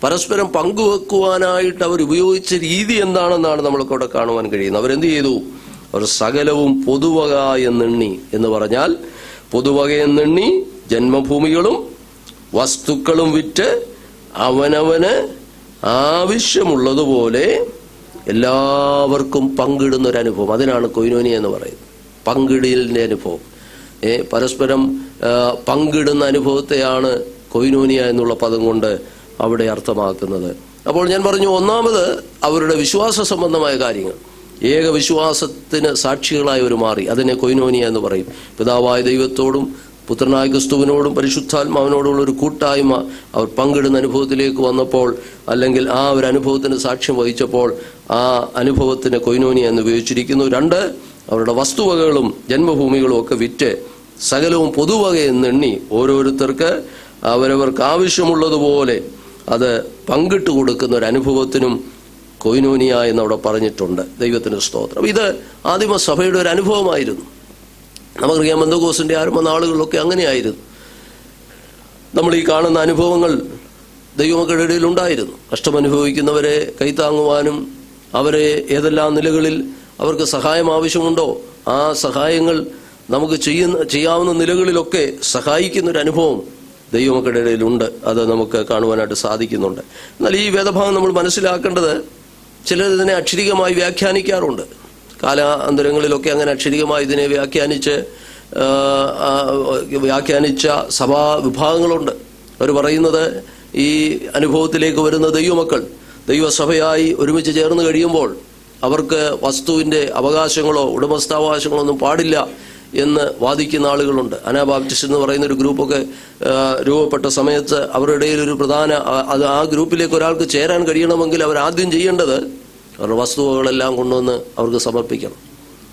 പരസ്പരം പങ്കുവെക്കുവാനായിട്ട് അവർ ഉപയോഗിച്ച രീതി എന്താണെന്നാണ് നമ്മൾക്ക് അവിടെ കാണുവാൻ കഴിയുന്നത്. അവരെന്ത് ചെയ്തു? അവർ സകലവും പൊതുവക എന്നെണ്ണി എന്ന് പറഞ്ഞാൽ, പൊതുവക എന്നെണ്ണി ജന്മഭൂമികളും വസ്തുക്കളും വിറ്റ് അവനവന് ആവശ്യമുള്ളതുപോലെ എല്ലാവർക്കും പങ്കിടുന്ന ഒരു അനുഭവം. അതിനാണ് കൊയിനോനിയ എന്ന് പറയുന്നത്, പങ്കിടലിന്റെ അനുഭവം. പരസ്പരം പങ്കിടുന്ന അനുഭവത്തെയാണ് കൊയിനോനിയ എന്നുള്ള പദം കൊണ്ട് അവിടെ അർത്ഥമാക്കുന്നത്. അപ്പോൾ ഞാൻ പറഞ്ഞു, ഒന്നാമത് അവരുടെ വിശ്വാസ സംബന്ധമായ കാര്യങ്ങൾ, ഏക വിശ്വാസത്തിന് സാക്ഷികളായി അവർ മാറി. അതിനെ കൊയിനോനിയ എന്ന് പറയും. പിതാവായ ദൈവത്തോടും പുത്രനായ ക്രിസ്തുവിനോടും പരിശുദ്ധാത്മാവിനോടുള്ള ഒരു കൂട്ടായ്മ അവർ പങ്കിടുന്ന അനുഭവത്തിലേക്ക് വന്നപ്പോൾ, അല്ലെങ്കിൽ ആ ഒരു അനുഭവത്തിന് സാക്ഷ്യം വഹിച്ചപ്പോൾ ആ അനുഭവത്തിന് കൊയിനോനിയ എന്ന് ഉപയോഗിച്ചിരിക്കുന്നു. 2, അവരുടെ വസ്തുവകകളും ജന്മഭൂമികളും ഒക്കെ വിറ്റ് സകലവും പൊതുവകയെന്നെണ്ണി ഓരോരുത്തർക്ക് അവരവർക്ക് ആവശ്യമുള്ളതുപോലെ അത് പങ്കിട്ട് കൊടുക്കുന്ന ഒരു അനുഭവത്തിനും കൊയിനോനിയ എന്നവിടെ പറഞ്ഞിട്ടുണ്ട്. ദൈവത്തിന് സ്തോത്രം. ഇത് ആദിമസഭയുടെ ഒരു അനുഭവമായിരുന്നു. നമുക്കറിയാം, പെന്തക്കോസ്തിന്റെ ആരംഭ നാളുകളിലൊക്കെ അങ്ങനെയായിരുന്നു. നമ്മൾ ഈ കാണുന്ന അനുഭവങ്ങൾ ദൈവമക്കളുടെ ഇടയിൽ ഉണ്ടായിരുന്നു. കഷ്ടമനുഭവിക്കുന്നവരെ കൈത്താങ്ങുവാനും അവരെ ഏതെല്ലാം നിലകളിൽ അവർക്ക് സഹായം ആവശ്യമുണ്ടോ ആ സഹായങ്ങൾ നമുക്ക് ചെയ്യാവുന്ന നിലകളിലൊക്കെ സഹായിക്കുന്നൊരു അനുഭവം ദൈവമക്കളുടെ ഇടയിലുണ്ട്. അത് നമുക്ക് കാണുവാനായിട്ട് സാധിക്കുന്നുണ്ട്. എന്നാൽ ഈ വേദഭാഗം നമ്മൾ മനസ്സിലാക്കേണ്ടത്, ചിലർ ഇതിനെ അക്ഷരികമായി വ്യാഖ്യാനിക്കാറുണ്ട്. കാലാന്തരങ്ങളിലൊക്കെ അങ്ങനെ അക്ഷരികമായി ഇതിനെ വ്യാഖ്യാനിച്ച സഭാ വിഭാഗങ്ങളുണ്ട്. അവർ പറയുന്നത്, ഈ അനുഭവത്തിലേക്ക് വരുന്ന ദൈവമക്കൾ ദൈവസഭയായി ഒരുമിച്ച് ചേർന്ന് കഴിയുമ്പോൾ അവർക്ക് വസ്തുവിന്റെ അവകാശങ്ങളോ ഉടമസ്ഥാവകാശങ്ങളോ ഒന്നും പാടില്ല എന്ന് വാദിക്കുന്ന ആളുകളുണ്ട്. അനാബാപ്റ്റിസ്റ്റ് എന്ന് പറയുന്ന ഒരു ഗ്രൂപ്പൊക്കെ രൂപപ്പെട്ട സമയത്ത് അവരുടെ ഇടയിൽ ഒരു പ്രധാന, ആ ഗ്രൂപ്പിലേക്ക് ഒരാൾക്ക് ചേരാൻ കഴിയണമെങ്കിൽ അവർ ആദ്യം ചെയ്യേണ്ടത് അവരുടെ വസ്തുവകളെല്ലാം കൊണ്ടുവന്ന് അവർക്ക് സമർപ്പിക്കണം.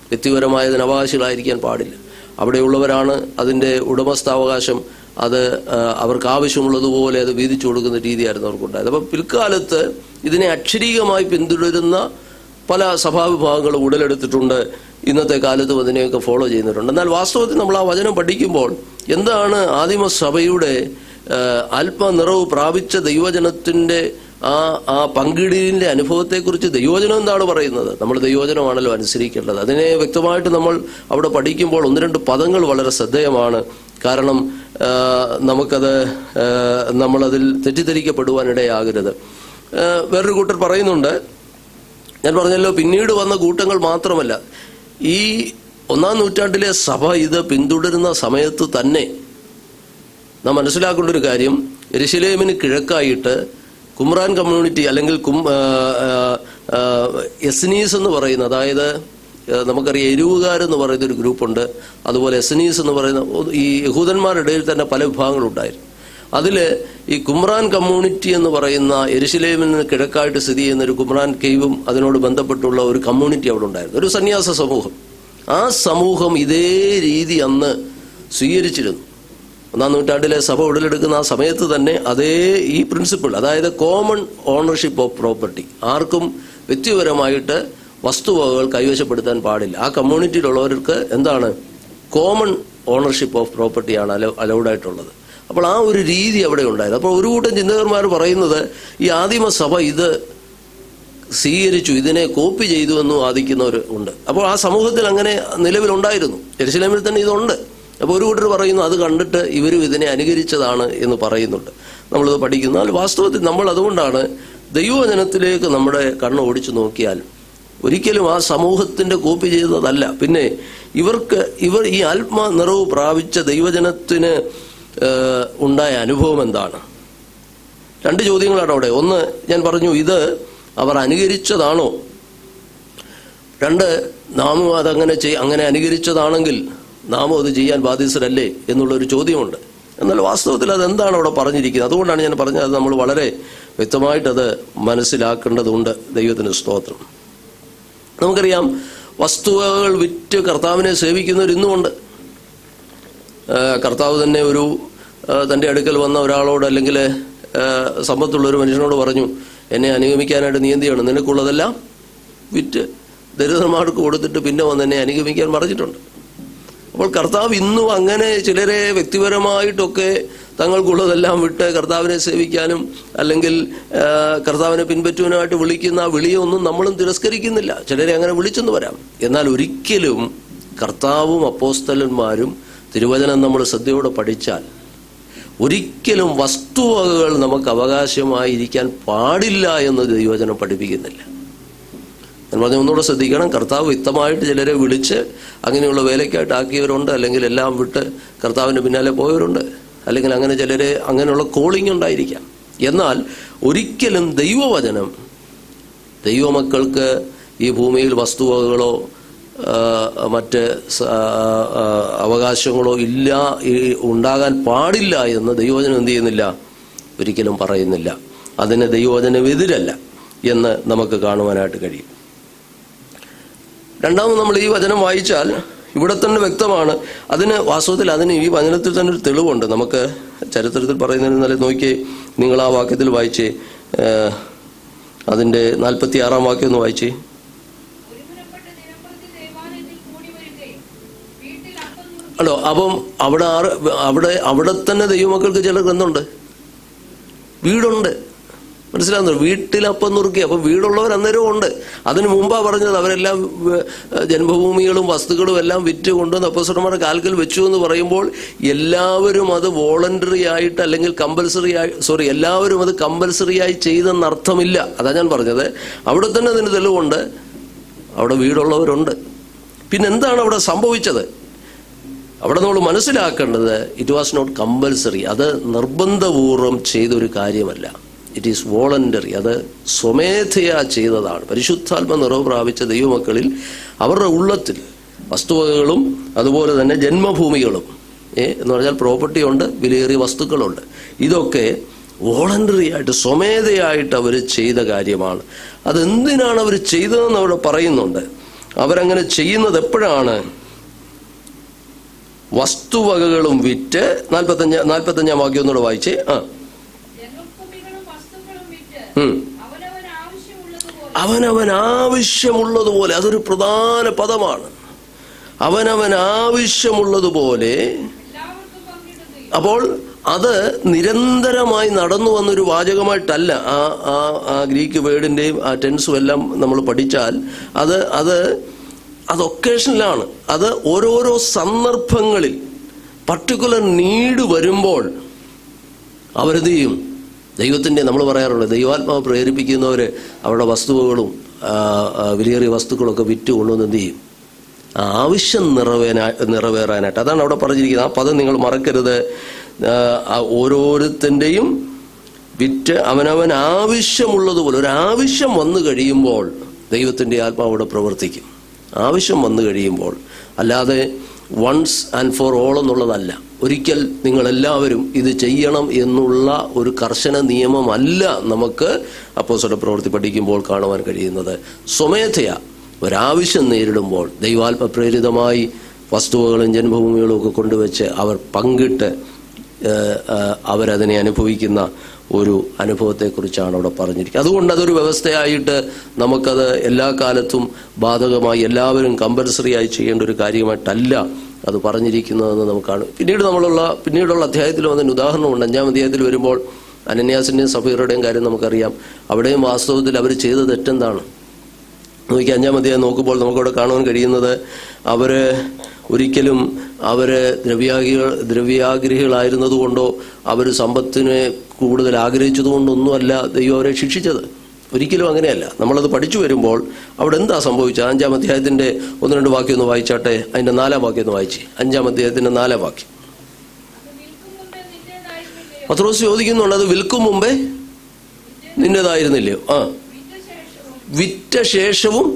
വ്യക്തിപരമായതിന് അവകാശികളായിരിക്കാൻ പാടില്ല. അവിടെയുള്ളവരാണ് അതിൻ്റെ ഉടമസ്ഥാവകാശം. അത് അവർക്ക് ആവശ്യമുള്ളതുപോലെ അത് വീതിച്ചു കൊടുക്കുന്ന രീതിയായിരുന്നു അവർക്കുണ്ടായത്. അപ്പം പിൽക്കാലത്ത് ഇതിനെ അക്ഷരീകമായി പിന്തുടരുന്ന പല സഭാവിഭാഗങ്ങളും ഉടലെടുത്തിട്ടുണ്ട്. ഇന്നത്തെ കാലത്തും അതിനെയൊക്കെ ഫോളോ ചെയ്യുന്നവരുണ്ട്. എന്നാൽ വാസ്തവത്തിൽ നമ്മൾ ആ വചനം പഠിക്കുമ്പോൾ എന്താണ് ആദിമസഭയുടെ ആത്മനിറവ് പ്രാപിച്ച ദൈവജനത്തിൻ്റെ ആ പങ്കിടലിൻ്റെ അനുഭവത്തെക്കുറിച്ച് ദൈവജനം എന്താണ് പറയുന്നത്? നമ്മൾ ദൈവജനമാണല്ലോ അനുസരിക്കേണ്ടത്. അതിനെ വ്യക്തമായിട്ട് നമ്മൾ അവിടെ പഠിക്കുമ്പോൾ 1-2 പദങ്ങൾ വളരെ ശ്രദ്ധേയമാണ്. കാരണം നമ്മളതിൽ തെറ്റിദ്ധരിക്കപ്പെടുവാനിടയാകരുത്. വേറൊരു കൂട്ടർ പറയുന്നുണ്ട്, ഞാൻ പറഞ്ഞല്ലോ, പിന്നീട് വന്ന കൂട്ടങ്ങൾ മാത്രമല്ല, ഈ 1-ാം നൂറ്റാണ്ടിലെ സഭ ഇത് പിന്തുടരുന്ന സമയത്ത് തന്നെ നാം മനസ്സിലാക്കേണ്ട ഒരു കാര്യം, യെരുശലേമിന് കിഴക്കായിട്ട് കുമ്രാൻ കമ്മ്യൂണിറ്റി അല്ലെങ്കിൽ എസ്നീസ് എന്ന് പറയുന്ന, അതായത് നമുക്കറിയാം എരുവുകാരെന്ന് പറയുന്ന ഒരു ഗ്രൂപ്പുണ്ട്. അതുപോലെ എസ്നീസ് എന്ന് പറയുന്ന ഈ യഹൂദന്മാരുടെ ഇടയിൽ തന്നെ പല വിഭാഗങ്ങളുണ്ടായിരുന്നു. അതിൽ ഈ കുമ്രാൻ കമ്മ്യൂണിറ്റി എന്ന് പറയുന്ന യെരുശലേമിൽ നിന്ന് കിഴക്കായിട്ട് സ്ഥിതി ചെയ്യുന്ന ഒരു കുമ്രാൻ കേവും അതിനോട് ബന്ധപ്പെട്ടുള്ള ഒരു കമ്മ്യൂണിറ്റി അവിടെ ഉണ്ടായിരുന്നു, ഒരു സന്യാസ സമൂഹം. ആ സമൂഹം ഇതേ രീതി അന്ന് സ്വീകരിച്ചിരുന്നു. 1-ാം നൂറ്റാണ്ടിലെ സഭ ഉടലെടുക്കുന്ന ആ സമയത്ത് തന്നെ അതേ ഈ പ്രിൻസിപ്പിൾ, അതായത് കോമൺ ഓണർഷിപ്പ് ഓഫ് പ്രോപ്പർട്ടി, ആർക്കും വ്യക്തിപരമായിട്ട് വസ്തുവകകൾ കൈവശപ്പെടുത്താൻ പാടില്ല. ആ കമ്മ്യൂണിറ്റിയിലുള്ളവർക്ക് എന്താണ് കോമൺ ഓണർഷിപ്പ് ഓഫ് പ്രോപ്പർട്ടിയാണ് അലൗഡായിട്ടുള്ളത്. അപ്പോൾ ആ ഒരു രീതി അവിടെ ഉണ്ടായിരുന്നു. അപ്പോൾ ഒരു കൂട്ടം ചിന്തകന്മാർ പറയുന്നത് ഈ ആദിമസഭ ഇത് സ്വീകരിച്ചു, ഇതിനെ കോപ്പി ചെയ്തു എന്ന് വാദിക്കുന്നവർ ഉണ്ട്. അപ്പോൾ ആ സമൂഹത്തിൽ അങ്ങനെ നിലവിലുണ്ടായിരുന്നു. യെരുശലേമിൽ തന്നെ ഇതുണ്ട്. അപ്പോൾ ഒരു കൂട്ടർ പറയുന്നു അത് കണ്ടിട്ട് ഇവരും ഇതിനെ അനുകരിച്ചതാണ് എന്ന് പറയുന്നുണ്ട്. നമ്മളിത് പഠിക്കുന്ന വാസ്തവത്തിൽ നമ്മൾ അതുകൊണ്ടാണ് ദൈവവചനത്തിലേക്ക് നമ്മുടെ കണ്ണ് ഓടിച്ചു നോക്കിയാൽ ഒരിക്കലും ആ സമൂഹത്തിന്റെ കോപ്പി ചെയ്തതല്ല. പിന്നെ ഇവർ ഈ ആത്മനിറവ് പ്രാപിച്ച ദൈവജനത്തിന് ഉണ്ടായ അനുഭവം എന്താണ്? 2 ചോദ്യങ്ങളാണ് അവിടെ. ഒന്ന്, ഞാൻ പറഞ്ഞു, ഇത് അവർ അനുകരിച്ചതാണോ? 2, നാമും അങ്ങനെ അനുകരിച്ചതാണെങ്കിൽ നാമും അത് ചെയ്യാൻ ബാധ്യസ്ഥരല്ലേ എന്നുള്ളൊരു ചോദ്യമുണ്ട്. എന്നാൽ വാസ്തവത്തിൽ അതെന്താണ് അവിടെ പറഞ്ഞിരിക്കുന്നത്? അതുകൊണ്ടാണ് ഞാൻ പറഞ്ഞത്, അത് നമ്മൾ വളരെ വ്യക്തമായിട്ടത് മനസ്സിലാക്കേണ്ടതുണ്ട്. ദൈവത്തിന് സ്തോത്രം. നമുക്കറിയാം, വസ്തുവകൾ വിറ്റ് കർത്താവിനെ സേവിക്കുന്നവർ ഇന്നുമുണ്ട്. കർത്താവ് തന്നെ തൻ്റെ അടുക്കൽ വന്ന ഒരാളോട്, അല്ലെങ്കിൽ സമ്പത്തുള്ളൊരു മനുഷ്യനോട് പറഞ്ഞു, എന്നെ അനുഗമിക്കാനായിട്ട് നീ എന്ത് ചെയ്യണം? നിനക്കുള്ളതെല്ലാം വിറ്റ് ദരിദ്രന്മാർക്ക് കൊടുത്തിട്ട് പിന്നെ വന്ന് എന്നെ അനുഗമിക്കാൻ പറഞ്ഞിട്ടുണ്ട്. അപ്പോൾ കർത്താവ് ഇന്നും അങ്ങനെ ചിലരെ വ്യക്തിപരമായിട്ടൊക്കെ തങ്ങൾക്കുള്ളതെല്ലാം വിട്ട് കർത്താവിനെ സേവിക്കാനും അല്ലെങ്കിൽ കർത്താവിനെ പിൻപറ്റുവാനായിട്ട് വിളിക്കുന്ന ആ വിളിയൊന്നും നമ്മളും തിരസ്കരിക്കുന്നില്ല. ചിലരെ അങ്ങനെ വിളിച്ചെന്ന് വരാം. എന്നാൽ ഒരിക്കലും കർത്താവും അപ്പോസ്തലന്മാരും തിരുവചനം നമ്മൾ ശ്രദ്ധയോടെ പഠിച്ചാൽ ഒരിക്കലും വസ്തുവകകൾ നമുക്ക് അവകാശമായിരിക്കാൻ പാടില്ല എന്ന് ദൈവവചനം പഠിപ്പിക്കുന്നില്ല. ഞാൻ പറഞ്ഞ ഒന്നുകൂടെ ശ്രദ്ധിക്കണം. കർത്താവ് വ്യക്തമായിട്ട് ചിലരെ വിളിച്ച് അങ്ങനെയുള്ള വേലയ്ക്കായിട്ട് ആക്കിയവരുണ്ട്, അല്ലെങ്കിൽ എല്ലാം വിട്ട് കർത്താവിൻ്റെ പിന്നാലെ പോയവരുണ്ട്, അല്ലെങ്കിൽ അങ്ങനെ ചിലരെ അങ്ങനെയുള്ള കോളിംഗ് ഉണ്ടായിരിക്കാം. എന്നാൽ ഒരിക്കലും ദൈവവചനം ദൈവമക്കൾക്ക് ഈ ഭൂമിയിൽ വസ്തുവകകളോ മറ്റ് അവകാശങ്ങളോ ഉണ്ടാകാൻ പാടില്ല എന്ന് ദൈവവചനം എന്ത് ചെയ്യുന്നില്ല? ഒരിക്കലും പറയുന്നില്ല. അതിന് ദൈവവചനം എതിരല്ല എന്ന് നമുക്ക് കാണുവാനായിട്ട് കഴിയും. രണ്ടാമത് നമ്മൾ ഈ വചനം വായിച്ചാൽ ഇവിടെ തന്നെ വ്യക്തമാണ്. വാസ്തവത്തിൽ ഈ വചനത്തിൽ തന്നെ ഒരു തെളിവുണ്ട്. നമുക്ക് ചരിത്രത്തിൽ പറയുന്നതിന് നോക്കി നിങ്ങൾ ആ വാക്യത്തിൽ വായിച്ചേ, അതിൻ്റെ 46-ാം വാക്യം ഒന്ന് വായിച്ചേ. അല്ലോ, അപ്പം അവിടെ തന്നെ ദൈവമക്കൾക്ക് ചില ഗ്രന്ഥമുണ്ട്, വീടുണ്ട്. മനസ്സിലാകുന്നു? വീട്ടിലപ്പം നുറുക്കി. അപ്പം വീടുള്ളവർ അന്നേരവും ഉണ്ട്. അതിന് മുമ്പാ പറഞ്ഞത് അവരെല്ലാം ജന്മഭൂമികളും വസ്തുക്കളും എല്ലാം വിറ്റ് കൊണ്ടുവന്ന് അപ്പോസ്തലന്മാരുടെ കാൽക്കൽ വെച്ചു എന്ന് പറയുമ്പോൾ എല്ലാവരും അത് വോളണ്ടറി ആയിട്ട് അല്ലെങ്കിൽ എല്ലാവരും അത് കമ്പൽസറി ആയി ചെയ്തെന്നർത്ഥമില്ല. അതാ ഞാൻ പറഞ്ഞത്. അവിടെ തന്നെ അതിന് തെളിവുണ്ട്, അവിടെ വീടുള്ളവരുണ്ട്. പിന്നെന്താണ് അവിടെ സംഭവിച്ചത്? അവിടെ നമ്മൾ മനസ്സിലാക്കേണ്ടത് ഇറ്റ് വാസ് നോട്ട് കമ്പൽസറി. അത് നിർബന്ധപൂർവം ചെയ്തൊരു കാര്യമല്ല. It is voluntary. അത് സ്വമേധയാ ചെയ്തതാണ്. പരിശുദ്ധാത്മ നിറവ് പ്രാപിച്ച ദൈവമക്കളിൽ അവരുടെ ഉള്ളത്തിൽ വസ്തുവകകളും അതുപോലെ തന്നെ ജന്മഭൂമികളും എന്ന് പറഞ്ഞാൽ പ്രോപ്പർട്ടി ഉണ്ട്, വിലയേറിയ വസ്തുക്കളുണ്ട്. ഇതൊക്കെ വോളണ്ടറി ആയിട്ട് സ്വമേധയായിട്ട് അവർ ചെയ്ത കാര്യമാണ്. അതെന്തിനാണ് അവർ ചെയ്തതെന്ന് അവിടെ പറയുന്നുണ്ട്. അവരങ്ങനെ ചെയ്യുന്നത് എപ്പോഴാണ്? വസ്തുവകകളും വിറ്റ് 45 വാക്യം ഒന്നുകൂടെ വായിച്ചേ. അവനവൻ ആവശ്യമുള്ളതുപോലെ, അതൊരു പ്രധാന പദമാണ്. അവനവൻ ആവശ്യമുള്ളതുപോലെ. അപ്പോൾ അത് നിരന്തരമായി നടന്നു വന്നൊരു വാചകമായിട്ടല്ല. ആ ഗ്രീക്ക് വേർഡിന്റെയും ആ ടെൻസും എല്ലാം നമ്മൾ പഠിച്ചാൽ അത് ഒക്കേഷനിലാണ്. അത് ഓരോരോ സന്ദർഭങ്ങളിൽ പർട്ടിക്കുലർ നീഡ് വരുമ്പോൾ അവരെന്ത് ചെയ്യും? ദൈവത്തിൻ്റെ, നമ്മൾ പറയാറുള്ളത് ദൈവാത്മാവ് പ്രേരിപ്പിക്കുന്നവർ അവരുടെ വസ്തുവകളും വിലയേറിയ വസ്തുക്കളൊക്കെ വിറ്റ് കൊണ്ടുവന്ന് എന്ത് ചെയ്യും? ആവശ്യം നിറവേറാനായിട്ട്. അതാണ് അവിടെ പറഞ്ഞിരിക്കുന്നത്. ആ പദം നിങ്ങൾ മറക്കരുത്. ഓരോരുത്തൻ്റെയും വിറ്റ് അവനവൻ ആവശ്യമുള്ളതുപോലെ. ഒരു ആവശ്യം വന്നു കഴിയുമ്പോൾ ദൈവത്തിൻ്റെ ആത്മാവ് അവിടെ പ്രവർത്തിക്കും. ആവശ്യം വന്നു കഴിയുമ്പോൾ, അല്ലാതെ വൺസ് ആൻഡ് ഫോർ ഓൾ എന്നുള്ളതല്ല. ഒരിക്കൽ നിങ്ങളെല്ലാവരും ഇത് ചെയ്യണം എന്നുള്ള ഒരു കർശന നിയമമല്ല നമുക്ക് അപ്പോസ്തല പ്രവൃത്തി പഠിക്കുമ്പോൾ കാണുവാൻ കഴിയുന്നത്. സ്വമേധയാ ഒരാവശ്യം നേരിടുമ്പോൾ ദൈവാത്മ പ്രേരിതമായി വസ്തുവകളും ജന്മഭൂമികളും ഒക്കെ കൊണ്ടുവച്ച് അവർ പങ്കിട്ട് അവരതിനെ അനുഭവിക്കുന്ന ഒരു അനുഭവത്തെക്കുറിച്ചാണ് അവിടെ പറഞ്ഞിരിക്കുന്നത്. അതുകൊണ്ട് അതൊരു വ്യവസ്ഥയായിട്ട് നമുക്കത് എല്ലാ കാലത്തും ബാധകമായി എല്ലാവരും കമ്പൽസറി ആയി ചെയ്യേണ്ട ഒരു കാര്യമായിട്ടല്ല അത് പറഞ്ഞിരിക്കുന്നതെന്ന് നമുക്കാണ്. പിന്നീടുള്ള അധ്യായത്തിൽ വന്നതിന് ഉദാഹരണമുണ്ട്. 5-ാം അധ്യായത്തിൽ വരുമ്പോൾ അനന്യാസിന്റെയും സഫീറയുടെയും കാര്യം നമുക്കറിയാം. അവിടെയും വാസ്തവത്തിൽ അവർ ചെയ്ത തെറ്റെന്താണ് നോക്കി 5-ാം അധ്യായം നോക്കുമ്പോൾ നമുക്കവിടെ കാണുവാൻ കഴിയുന്നത്, ഒരിക്കലും ദ്രവ്യാഗ്രഹികളായിരുന്നതുകൊണ്ടോ അവർ സമ്പത്തിനെ കൂടുതൽ ആഗ്രഹിച്ചതുകൊണ്ടൊന്നുമല്ല ദൈവം അവരെ ശിക്ഷിച്ചത്. ഒരിക്കലും അങ്ങനെയല്ല. നമ്മളത് പഠിച്ചു വരുമ്പോൾ അവിടെ എന്താ സംഭവിച്ചത്? 5-ാം അധ്യായത്തിന്റെ 1-2 വാക്യം ഒന്ന് വായിച്ചാട്ടെ. അതിന്റെ 4-ാം വാക്യം ഒന്ന് വായിച്ചേ. 5-ാം അധ്യായത്തിന്റെ 4-ാം വാക്യം. പത്രോസ് ചോദിക്കുന്നുണ്ട്, അത് വിൽക്കും മുമ്പേ നിന്റേതായിരുന്നില്ലയോ? വിറ്റ ശേഷവും.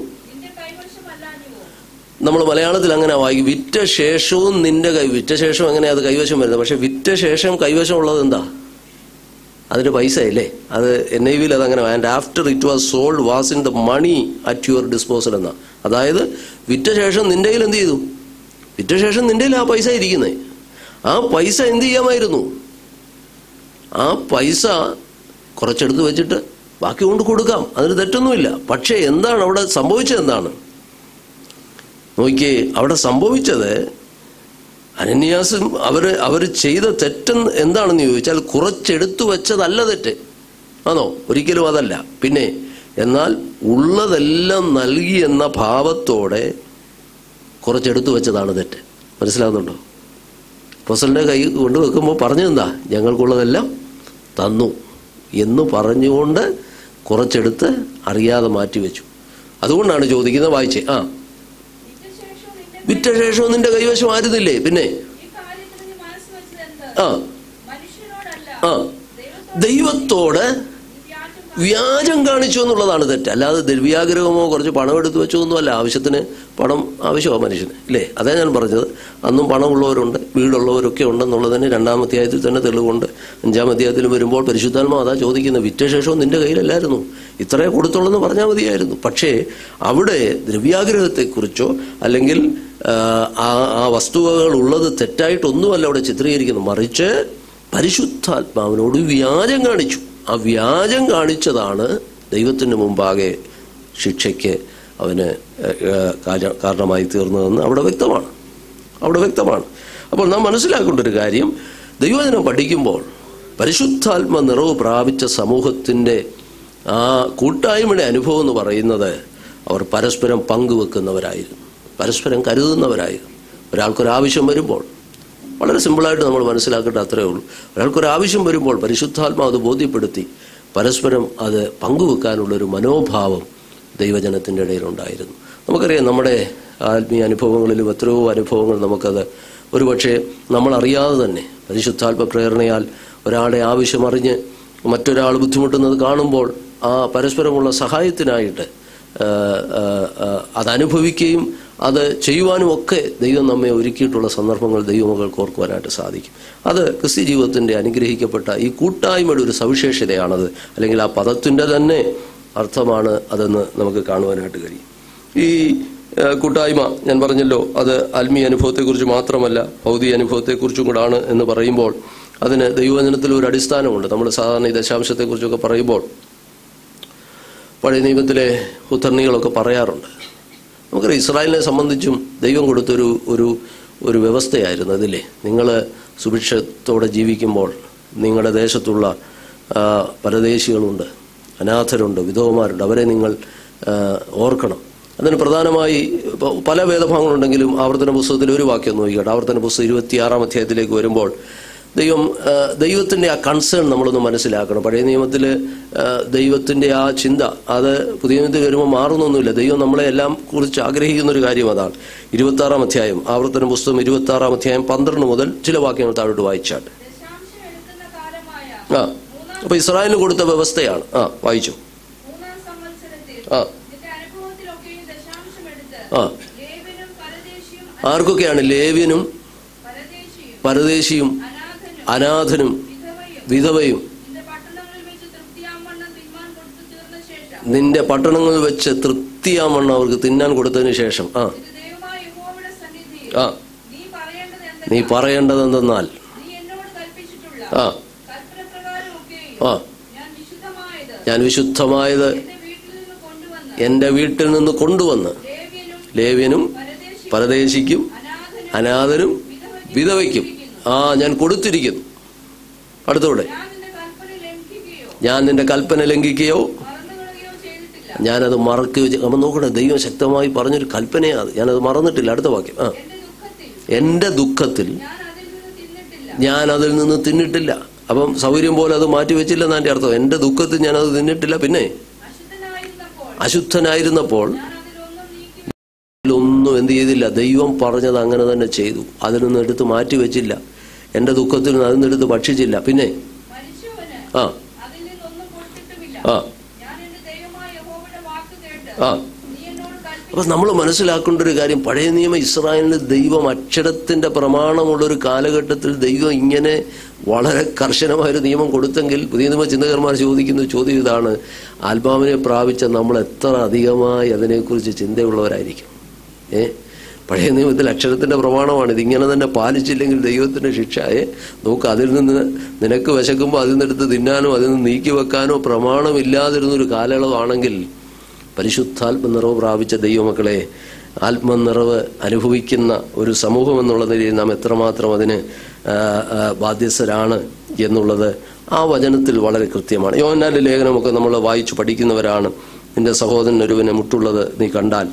നമ്മൾ മലയാളത്തിൽ അങ്ങനെ വായിക്കും, വിറ്റ ശേഷവും നിന്റെ വിറ്റ ശേഷം എങ്ങനെയാ അത് കൈവശം വരുന്നത്? പക്ഷെ വിറ്റ ശേഷം കൈവശം ഉള്ളത് എന്താ? അതിന്റെ പൈസ ഇല്ലേ? അത് NIV അതങ്ങനെ, and after it was sold was in the money at your disposal എന്നാ. അതായത് വിറ്റ ശേഷം നിന്റെ കയ്യിൽ എന്ത് ചെയ്തു? വിറ്റ ശേഷം നിന്റെ കയ്യിൽ ആ പൈസ ഇരിക്കുന്നേ. ആ പൈസ എന്ത് ചെയ്യാമായിരുന്നു? ആ പൈസ കുറച്ചെടുത്ത് വെച്ചിട്ട് ബാക്കി കൊണ്ട് കൊടുക്കാം, അതിന് തെറ്റൊന്നുമില്ല. പക്ഷേ എന്താണ് അവിടെ സംഭവിച്ചത്? എന്താണ് നോക്കിയേ, അവിടെ സംഭവിച്ചത് അനന്യാസും അവർ ചെയ്ത തെറ്റെന്ന് എന്താണെന്ന് ചോദിച്ചാൽ, കുറച്ചെടുത്തു വെച്ചതല്ല തെറ്റ്. ആണോ? ഒരിക്കലും അതല്ല. പിന്നെ എന്നാൽ ഉള്ളതെല്ലാം നൽകി എന്ന ഭാവത്തോടെ കുറച്ചെടുത്തു വെച്ചതാണ് തെറ്റ്. മനസ്സിലാകുന്നുണ്ടോ? അപ്പോസ്തലന്റെ കൈ കൊണ്ടുവെക്കുമ്പോൾ പറഞ്ഞതെന്താ? ഞങ്ങൾക്കുള്ളതെല്ലാം തന്നു എന്ന് പറഞ്ഞുകൊണ്ട് കുറച്ചെടുത്ത് അറിയാതെ മാറ്റിവെച്ചു. അതുകൊണ്ടാണ് ചോദിക്കുന്നത്, വായിച്ചേ. വിറ്റ ശേഷവും നിന്റെ കൈവശം ആയിരുന്നില്ലേ? പിന്നെ ദൈവത്തോട് വ്യാജം കാണിച്ചു എന്നുള്ളതാണ് തെറ്റ്. അല്ലാതെ ദ്രവ്യാഗ്രഹമോ കുറച്ച് പണം എടുത്തു വെച്ചോ ഒന്നുമല്ല. ആവശ്യത്തിന് പണം ആവശ്യമാണ് മനുഷ്യന്, ഇല്ലേ? അതേ ഞാൻ പറഞ്ഞത്. അന്നും പണമുള്ളവരുണ്ട്, വീടുള്ളവരൊക്കെ ഉണ്ടെന്നുള്ളതിന് 2-ാം അധ്യായത്തിൽ തന്നെ തെളിവുണ്ട്. 5-ാം അധ്യായത്തിൽ വരുമ്പോൾ പരിശുദ്ധാത്മാവ് അതാ ചോദിക്കുന്നത്, വിറ്റ ശേഷവും നിന്റെ കയ്യിലല്ലായിരുന്നു, ഇത്രേ കൊടുത്തുള്ളെന്ന് പറഞ്ഞാൽ മതിയായിരുന്നു. പക്ഷേ അവിടെ ദ്രവ്യാഗ്രഹത്തെക്കുറിച്ചോ അല്ലെങ്കിൽ ആ വസ്തുവകൾ ഉള്ളത് തെറ്റായിട്ടൊന്നുമല്ല അവിടെ ചിത്രീകരിക്കുന്നു. മറിച്ച് പരിശുദ്ധാത്മാവിനോട് വ്യാജം കാണിച്ചു. ആ വ്യാജം കാണിച്ചതാണ് ദൈവത്തിന് മുമ്പാകെ ശിക്ഷയ്ക്ക് അവന് കാരണമായി തീർന്നതെന്ന് അവിടെ വ്യക്തമാണ്. അപ്പോൾ നാം മനസ്സിലാക്കേണ്ട ഒരു കാര്യം, ദൈവവചനം പഠിക്കുമ്പോൾ പരിശുദ്ധാത്മ നിറവ് പ്രാപിച്ച സമൂഹത്തിൻ്റെ ആ കൂട്ടായ്മയുടെ അനുഭവം എന്ന് പറയുന്നത് അവർ പരസ്പരം പങ്കുവെക്കുന്നവരായിരുന്നു, പരസ്പരം കരുതുന്നവരായിരുന്നു. ഒരാൾക്കൊരാവശ്യം വരുമ്പോൾ, വളരെ സിമ്പിളായിട്ട് നമ്മൾ മനസ്സിലാക്കേണ്ട അത്രയേ ഉള്ളൂ, ഒരാൾക്കൊരാവശ്യം വരുമ്പോൾ പരിശുദ്ധാത്മാവ് അത് ബോധ്യപ്പെടുത്തി പരസ്പരം അത് പങ്കുവെക്കാനുള്ളൊരു മനോഭാവം ദൈവജനത്തിൻ്റെ ഇടയിലുണ്ടായിരുന്നു. നമുക്കറിയാം, നമ്മുടെ ആത്മീയ അനുഭവങ്ങളിലും എത്രയോ അനുഭവങ്ങൾ നമുക്കത് ഒരുപക്ഷെ നമ്മളറിയാതെ തന്നെ പരിശുദ്ധാത്മ പ്രേരണയാൽ ഒരാളുടെ ആവശ്യമറിഞ്ഞ് മറ്റൊരാൾ ബുദ്ധിമുട്ടുന്നത് കാണുമ്പോൾ ആ പരസ്പരമുള്ള സഹായത്തിനായിട്ട് അതനുഭവിക്കുകയും അത് ചെയ്യുവാനും ഒക്കെ ദൈവം നമ്മെ ഒരുക്കിയിട്ടുള്ള സന്ദർഭങ്ങൾ ദൈവമക്കൾക്ക് ഓർക്കുവാനായിട്ട് സാധിക്കും. അത് ക്രിസ്ത്യ ജീവിതത്തിൻ്റെ അനുഗ്രഹിക്കപ്പെട്ട ഈ കൂട്ടായ്മയുടെ ഒരു സവിശേഷതയാണത്, അല്ലെങ്കിൽ ആ പദത്തിൻ്റെ തന്നെ അർത്ഥമാണ് അതെന്ന് നമുക്ക് കാണുവാനായിട്ട് കഴിയും. ഈ കൂട്ടായ്മ ഞാൻ പറഞ്ഞല്ലോ, അത് ആത്മീയ അനുഭവത്തെക്കുറിച്ച് മാത്രമല്ല ഭൗതിക അനുഭവത്തെക്കുറിച്ചും കൂടാണ് എന്ന് പറയുമ്പോൾ അതിന് ദൈവവചനത്തിൽ ഒരു അടിസ്ഥാനമുണ്ട്. നമ്മൾ സാധാരണ ഈ ദശാംശത്തെക്കുറിച്ചൊക്കെ പറയുമ്പോൾ പഴയ നിയമത്തിലെ ഉദ്ധരണികളൊക്കെ പറയാറുണ്ട്. നമുക്കറിയാം, ഇസ്രായേലിനെ സംബന്ധിച്ചും ദൈവം കൊടുത്തൊരു ഒരു ഒരു വ്യവസ്ഥയായിരുന്നു അതില്ലേ. നിങ്ങൾ സുഭിക്ഷത്തോടെ ജീവിക്കുമ്പോൾ നിങ്ങളുടെ ദേശത്തുള്ള പരദേശികളുണ്ട്, അനാഥരുണ്ട്, വിധവമാരുണ്ട്, അവരെ നിങ്ങൾ ഓർക്കണം. അതിന് പ്രധാനമായി പല വേദഭാഗങ്ങളുണ്ടെങ്കിലും ആവർത്തന പുസ്തകത്തിൽ ഒരു വാക്യം നോക്കിക്കട്ടെ. ആവർത്തന പുസ്തകം 26-ാം അധ്യായത്തിലേക്ക് വരുമ്പോൾ ദൈവത്തിൻ്റെ ആ കൺസേൺ നമ്മളൊന്ന് മനസ്സിലാക്കണം. പഴയ നിയമത്തിൽ ദൈവത്തിൻ്റെ ആ ചിന്ത അത് പുതിയ നിയമത്തിൽ വരുമ്പോൾ മാറുന്നൊന്നുമില്ല. ദൈവം നമ്മളെ എല്ലാം കുറിച്ച് ആഗ്രഹിക്കുന്ന ഒരു കാര്യം അതാണ്. 26-ാം അധ്യായം, ആവർത്തന പുസ്തകം 26-ാം അധ്യായം 12 മുതൽ ചില വാക്യങ്ങൾ താഴോട്ട് വായിച്ചാൽ. അപ്പൊ ഇസ്രായേലിന് കൊടുത്ത വ്യവസ്ഥയാണ്. വായിച്ചു. ആർക്കൊക്കെയാണ്? ലേവ്യനും പരദേശിയും അനാഥനും വിധവയും നിന്റെ പട്ടണങ്ങളിൽ വെച്ച് തൃപ്തിയാമണ്ണം അവർക്ക് തിന്നാൻ കൊടുത്തതിന് ശേഷം നീ പറയേണ്ടതെന്നാൽ ഞാൻ വിശുദ്ധമായത് എന്റെ വീട്ടിൽ നിന്ന് കൊണ്ടുവന്ന് ലേവ്യനും പരദേശിക്കും അനാഥനും വിധവയ്ക്കും ഞാൻ കൊടുത്തിരിക്കുന്നു. അടുത്തോടെ, ഞാൻ നിന്റെ കൽപ്പന ലംഘിക്കുകയോ ഞാനത് മറക്കുകയോ. അപ്പം നോക്കണേ, ദൈവം ശക്തമായി പറഞ്ഞൊരു കൽപ്പനയാണ്. ഞാനത് മറന്നിട്ടില്ല. അടുത്ത വാക്യം, എന്റെ ദുഃഖത്തിൽ ഞാൻ അതിൽ നിന്ന് തിന്നിട്ടില്ല. അപ്പം സൗകര്യം പോലെ അത് മാറ്റിവെച്ചില്ലെന്ന് എൻ്റെ അർത്ഥം. എന്റെ ദുഃഖത്തിൽ ഞാനത് തിന്നിട്ടില്ല. പിന്നെ അശുദ്ധനായിരുന്നപ്പോൾ ഒന്നും എന്ത് ചെയ്തില്ല, ദൈവം പറഞ്ഞത് അങ്ങനെ തന്നെ ചെയ്തു. അതിൽ നിന്ന് എടുത്ത് മാറ്റി വെച്ചില്ല. എന്റെ ദുഃഖത്തിൽ നിന്ന് അതിൽ നിന്ന് എടുത്ത് ഭക്ഷിച്ചില്ല. പിന്നെ അപ്പൊ നമ്മൾ മനസ്സിലാക്കേണ്ട ഒരു കാര്യം, പഴയ നിയമ ഇസ്രായേലിന് ദൈവം അക്ഷരത്തിന്റെ പ്രമാണമുള്ളൊരു കാലഘട്ടത്തിൽ ദൈവം ഇങ്ങനെ വളരെ കർശനമായൊരു നിയമം കൊടുത്തെങ്കിൽ പുതിയ നിയമ ചിന്തകന്മാർ ചോദിക്കുന്ന ചോദ്യം ഇതാണ്: ആത്മാവിനെ പ്രാപിച്ച നമ്മൾ എത്ര അധികമായി അതിനെക്കുറിച്ച് ചിന്തയുള്ളവരായിരിക്കും? പഴയ നിയമത്തിൽ അക്ഷരത്തിന്റെ പ്രമാണമാണ്. ഇതിങ്ങനെ തന്നെ പാലിച്ചില്ലെങ്കിൽ ദൈവത്തിന്റെ ശിക്ഷ. നോക്ക്, അതിൽ നിന്ന് നിനക്ക് വിശക്കുമ്പോൾ അതിൽ നിന്നെടുത്ത് തിന്നാനോ അതിൽ നിന്ന് നീക്കി വെക്കാനോ പ്രമാണമില്ലാതിരുന്നൊരു കാലയളവാണെങ്കിൽ പരിശുദ്ധാത്മനിറവ് പ്രാപിച്ച ദൈവമക്കളെ, ആത്മനിറവ് അനുഭവിക്കുന്ന ഒരു സമൂഹം എന്നുള്ള നിലയിൽ നാം എത്രമാത്രം അതിന് ബാധ്യസ്ഥരാണ് എന്നുള്ളത് ആ വചനത്തിൽ വളരെ കൃത്യമാണ്. യോഹന്നാന്റെ ലേഖനമൊക്കെ നമ്മൾ വായിച്ചു പഠിക്കുന്നവരാണ്. നിന്റെ സഹോദരൻ ഒരുവനെ മുട്ടുള്ളത് നീ കണ്ടാൽ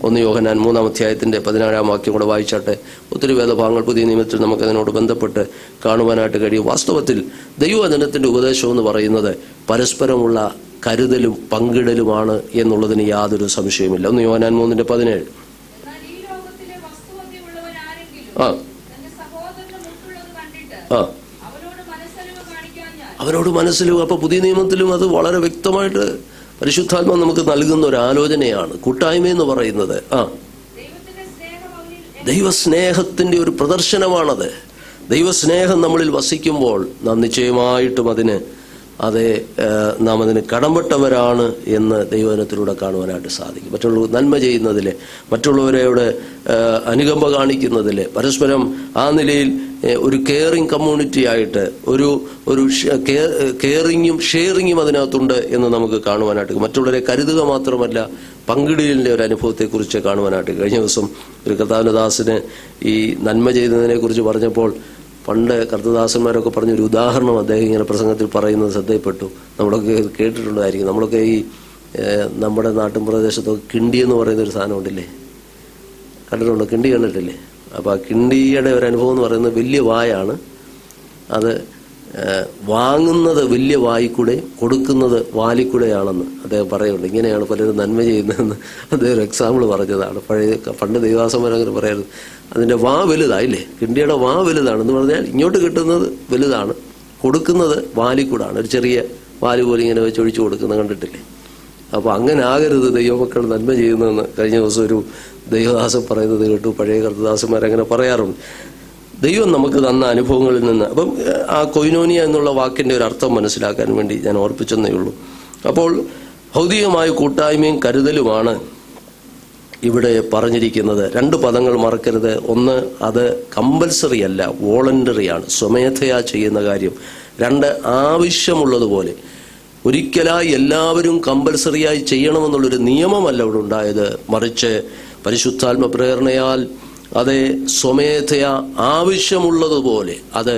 1 യോഹന്നാൻ 3-ാം അധ്യായത്തിന്റെ 17-ാം വാക്യം കൂടെ വായിച്ചാട്ടെ. ഒത്തിരി വേദഭാഗങ്ങൾ പുതിയ നിയമത്തിൽ നമുക്കതിനോട് ബന്ധപ്പെട്ട് കാണുവാനായിട്ട് കഴിയും. വാസ്തവത്തിൽ ദൈവവചനത്തിന്റെ ഉപദേശം എന്ന് പറയുന്നത് പരസ്പരമുള്ള കരുതലും പങ്കിടലുമാണ് എന്നുള്ളതിന് യാതൊരു സംശയമില്ല. 1 യോഹന്നാൻ 3:17. അവരോട് മനസ്സിലും. അപ്പൊ പുതിയ നിയമത്തിലും അത് വളരെ വ്യക്തമായിട്ട് പരിശുദ്ധാത്മ നമുക്ക് നൽകുന്ന ഒരു ആലോചനയാണ് കൂട്ടായ്മ എന്ന് പറയുന്നത്. ദൈവസ്നേഹത്തിന്റെ ഒരു പ്രദർശനമാണത്. ദൈവസ്നേഹം നമ്മളിൽ വസിക്കുമ്പോൾ നാം നിശ്ചയമായിട്ടും നാം അതിന് കടംപെട്ടവരാണ് എന്ന് ദൈവവചനത്തിലൂടെ കാണുവാനായിട്ട് സാധിക്കും. മറ്റുള്ളവർ നന്മ ചെയ്യുന്നതിൽ, മറ്റുള്ളവരോട് അനുകമ്പ കാണിക്കുന്നതിൽ, പരസ്പരം ആ നിലയിൽ ഒരു കെയറിങ് കമ്മ്യൂണിറ്റി ആയിട്ട് ഒരു കെയറിങ്ങും ഷെയറിങ്ങും അതിനകത്തുണ്ട് എന്ന് നമുക്ക് കാണുവാനായിട്ട്, മറ്റുള്ളവരെ കരുതുക മാത്രമല്ല പങ്കിടലിൻ്റെ ഒരു അനുഭവത്തെക്കുറിച്ച് കാണുവാനായിട്ട്. കഴിഞ്ഞ ദിവസം ഒരു കർത്താവിനദാസിന് ഈ നന്മ ചെയ്യുന്നതിനെ കുറിച്ച് പറഞ്ഞപ്പോൾ പണ്ട് കർത്തദാസന്മാരൊക്കെ പറഞ്ഞൊരു ഉദാഹരണം അദ്ദേഹം ഇങ്ങനെ പ്രസംഗത്തിൽ പറയുന്നത് ശ്രദ്ധയിൽപ്പെട്ടു. നമ്മളൊക്കെ കേട്ടിട്ടുണ്ടായിരിക്കും. നമ്മളൊക്കെ ഈ നമ്മുടെ നാട്ടിൻ പ്രദേശത്തൊക്കെ കിണ്ടി എന്ന് പറയുന്നൊരു സാധനം ഉണ്ടല്ലേ, കണ്ടിട്ടുണ്ടോ? കിണ്ടി കണ്ടിട്ടില്ലേ? അപ്പോൾ ആ കിണ്ടിയുടെ ഒരു അനുഭവം എന്ന് പറയുന്നത് വലിയ വായാണ്. അത് വാങ്ങുന്നത് വലിയ വായിക്കൂടെ, കൊടുക്കുന്നത് വാലിക്കൂടെയാണെന്ന് അദ്ദേഹം പറയുന്നുണ്ട്. ഇങ്ങനെയാണ് പലരും നന്മ ചെയ്യുന്നതെന്ന് അദ്ദേഹം ഒരു എക്സാമ്പിൾ പറഞ്ഞതാണ്. പണ്ട് ദൈവാസന്മാർ അങ്ങനെ പറയാറ്. അതിൻ്റെ വാ വലുതായില്ലേ, കിണ്ടിയുടെ വാ വലുതാണെന്ന് പറഞ്ഞാൽ ഇങ്ങോട്ട് കിട്ടുന്നത് വലുതാണ്, കൊടുക്കുന്നത് വാലിക്കൂടാണ്. ഒരു ചെറിയ വാല് പോലെ ഇങ്ങനെ വെച്ചൊഴിച്ചു കൊടുക്കുന്നത് കണ്ടിട്ടില്ലേ? അപ്പോൾ അങ്ങനെ ആകരുത് ദൈവമക്കൾ നന്മ ചെയ്യുന്നതെന്ന് കഴിഞ്ഞ ദിവസം ഒരു ദൈവദാസൻ പറയുന്നത് കേട്ടു. പഴയ കർത്തദാസന്മാരങ്ങനെ പറയാറുണ്ട്. ദൈവം നമുക്ക് തന്ന അനുഭവങ്ങളിൽ നിന്ന്. അപ്പം ആ കൊയിനോനിയ എന്നുള്ള വാക്കിൻ്റെ ഒരു അർത്ഥം മനസ്സിലാക്കാൻ വേണ്ടി ഞാൻ ഓർപ്പിച്ചെന്നേ ഉള്ളൂ. അപ്പോൾ ഭൗതികമായ കൂട്ടായ്മയും കരുതലുമാണ് ഇവിടെ പറഞ്ഞിരിക്കുന്നത്. 2 പദങ്ങൾ മറക്കരുത്. ഒന്ന്, അത് കമ്പൽസറി അല്ല, വോളണ്ടറിയാണ്, സ്വമേധയാ ചെയ്യുന്ന കാര്യം. 2, ആവശ്യമുള്ളതുപോലെ. ഒരിക്കലായി എല്ലാവരും കമ്പൽസറിയായി ചെയ്യണമെന്നുള്ളൊരു നിയമമല്ല ഇവിടെ ഉണ്ടായത്. മറിച്ച് പരിശുദ്ധാത്മ പ്രേരണയാൽ അത് സ്വമേധയാ ആവശ്യമുള്ളതുപോലെ അത്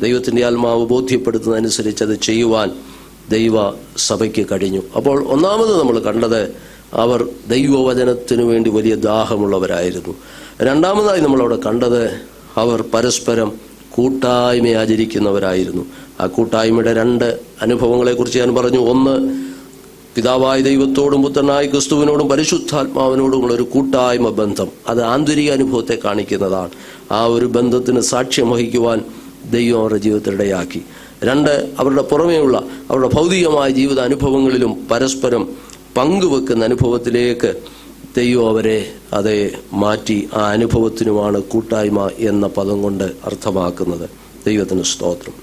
ദൈവത്തിൻ്റെ ആത്മാവ് ബോധ്യപ്പെടുത്തുന്നതനുസരിച്ച് അത് ചെയ്യുവാൻ ദൈവ സഭയ്ക്ക് കഴിഞ്ഞു. അപ്പോൾ ഒന്നാമത് നമ്മൾ കണ്ടത് അവർ ദൈവവചനത്തിനു വേണ്ടി വലിയ ദാഹമുള്ളവരായിരുന്നു. രണ്ടാമതായി നമ്മളവിടെ കണ്ടത് അവർ പരസ്പരം കൂട്ടായ്മ ആചരിക്കുന്നവരായിരുന്നു. ആ കൂട്ടായ്മയുടെ 2 അനുഭവങ്ങളെക്കുറിച്ച് ഞാൻ പറഞ്ഞു. ഒന്ന്, പിതാവായ ദൈവത്തോടും പുത്രനായ ക്രിസ്തുവിനോടും പരിശുദ്ധാത്മാവിനോടുമുള്ള ഒരു കൂട്ടായ്മ ബന്ധം. അത് ആന്തരിക അനുഭവത്തെ കാണിക്കുന്നതാണ്. ആ ഒരു ബന്ധത്തിന് സാക്ഷ്യം വഹിക്കുവാൻ ദൈവം അവരുടെ ജീവിതത്തിലിടയാക്കി. 2, അവരുടെ പുറമേയുള്ള അവരുടെ ഭൗതികമായ ജീവിത അനുഭവങ്ങളിലും പരസ്പരം പങ്കുവെക്കുന്ന അനുഭവത്തിലേക്ക് ദൈവം അവരെ അത് മാറ്റി. ആ അനുഭവത്തിനുമാണ് കൂട്ടായ്മ എന്ന പദം കൊണ്ട് അർത്ഥമാക്കുന്നത്. ദൈവത്തിന് സ്തോത്രം.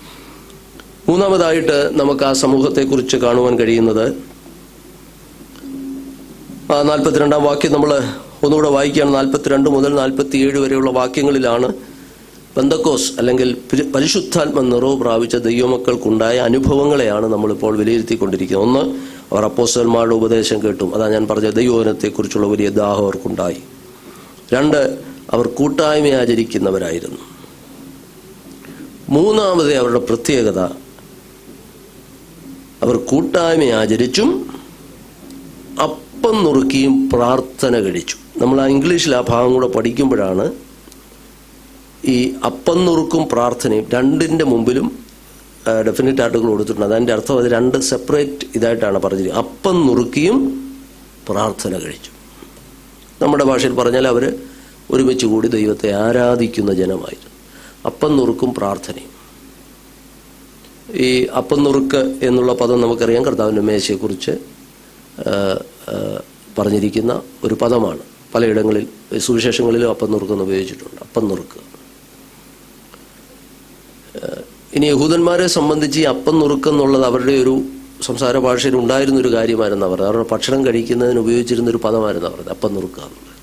മൂന്നാമതായിട്ട് നമുക്ക് ആ സമൂഹത്തെക്കുറിച്ച് കാണുവാൻ കഴിയുന്നത് 42-ാം വാക്യം നമ്മൾ ഒന്നുകൂടെ വായിക്കുകയാണ്. 42 മുതൽ 47 വരെയുള്ള വാക്യങ്ങളിലാണ് പെന്തക്കോസ് അല്ലെങ്കിൽ പരിശുദ്ധാത്മ നിറവ് പ്രാപിച്ച ദൈവമക്കൾക്കുണ്ടായ അനുഭവങ്ങളെയാണ് നമ്മളിപ്പോൾ വിലയിരുത്തിക്കൊണ്ടിരിക്കുന്നത്. ഒന്ന്, അവർ അപ്പോസ്തലന്മാരുടെ ഉപദേശം കേട്ടും, അതാ ഞാൻ പറഞ്ഞ ദൈവവചനത്തെക്കുറിച്ചുള്ള വലിയ ദാഹം അവർക്കുണ്ടായി. 2, അവർ കൂട്ടായ്മ ആചരിക്കുന്നവരായിരുന്നു. മൂന്നാമത് അവരുടെ പ്രത്യേകത, അവർ കൂട്ടായ്മ ആചരിച്ചും അപ്പം നുറുക്കിയും പ്രാർത്ഥന കഴിച്ചു. നമ്മൾ ആ ഇംഗ്ലീഷിൽ ആ ഭാഗം കൂടെ പഠിക്കുമ്പോഴാണ് ഈ അപ്പം നുറുക്കും പ്രാർത്ഥനയും 2ന്റെ മുമ്പിലും ഡെഫിനറ്റ് ആർട്ടിക്കിൾ കൊടുത്തിട്ടുണ്ട്. അതിൻ്റെ അർത്ഥം അത് 2 സെപ്പറേറ്റ് ഇതായിട്ടാണ് പറഞ്ഞിരിക്കുന്നത്. അപ്പം നുറുക്കിയും പ്രാർത്ഥന കഴിച്ചു. നമ്മുടെ ഭാഷയിൽ പറഞ്ഞാൽ അവർ ഒരുമിച്ച് കൂടി ദൈവത്തെ ആരാധിക്കുന്ന ജനമായിരുന്നു. അപ്പം നുറുക്കും പ്രാർത്ഥനയും. ഈ അപ്പം നുറുക്ക് എന്നുള്ള പദം നമുക്കറിയാം, കർത്താവിൻ്റെ മേശയെക്കുറിച്ച് പറഞ്ഞിരിക്കുന്ന ഒരു പദമാണ്. പലയിടങ്ങളിൽ സുവിശേഷങ്ങളിലും അപ്പം നുറുക്കെന്ന് ഉപയോഗിച്ചിട്ടുണ്ട്. അപ്പം നുറുക്ക്. ഇനി യഹൂദന്മാരെ സംബന്ധിച്ച് ഈ അപ്പം നുറുക്കെന്നുള്ളത് അവരുടെ ഒരു സംസാര ഭാഷയിൽ ഉണ്ടായിരുന്നൊരു കാര്യമായിരുന്നു. അവരുടെ ഭക്ഷണം കഴിക്കുന്നതിന് ഉപയോഗിച്ചിരുന്നൊരു പദമായിരുന്നു അവരുടെ അപ്പം നുറുക്കുക എന്നുള്ളത്.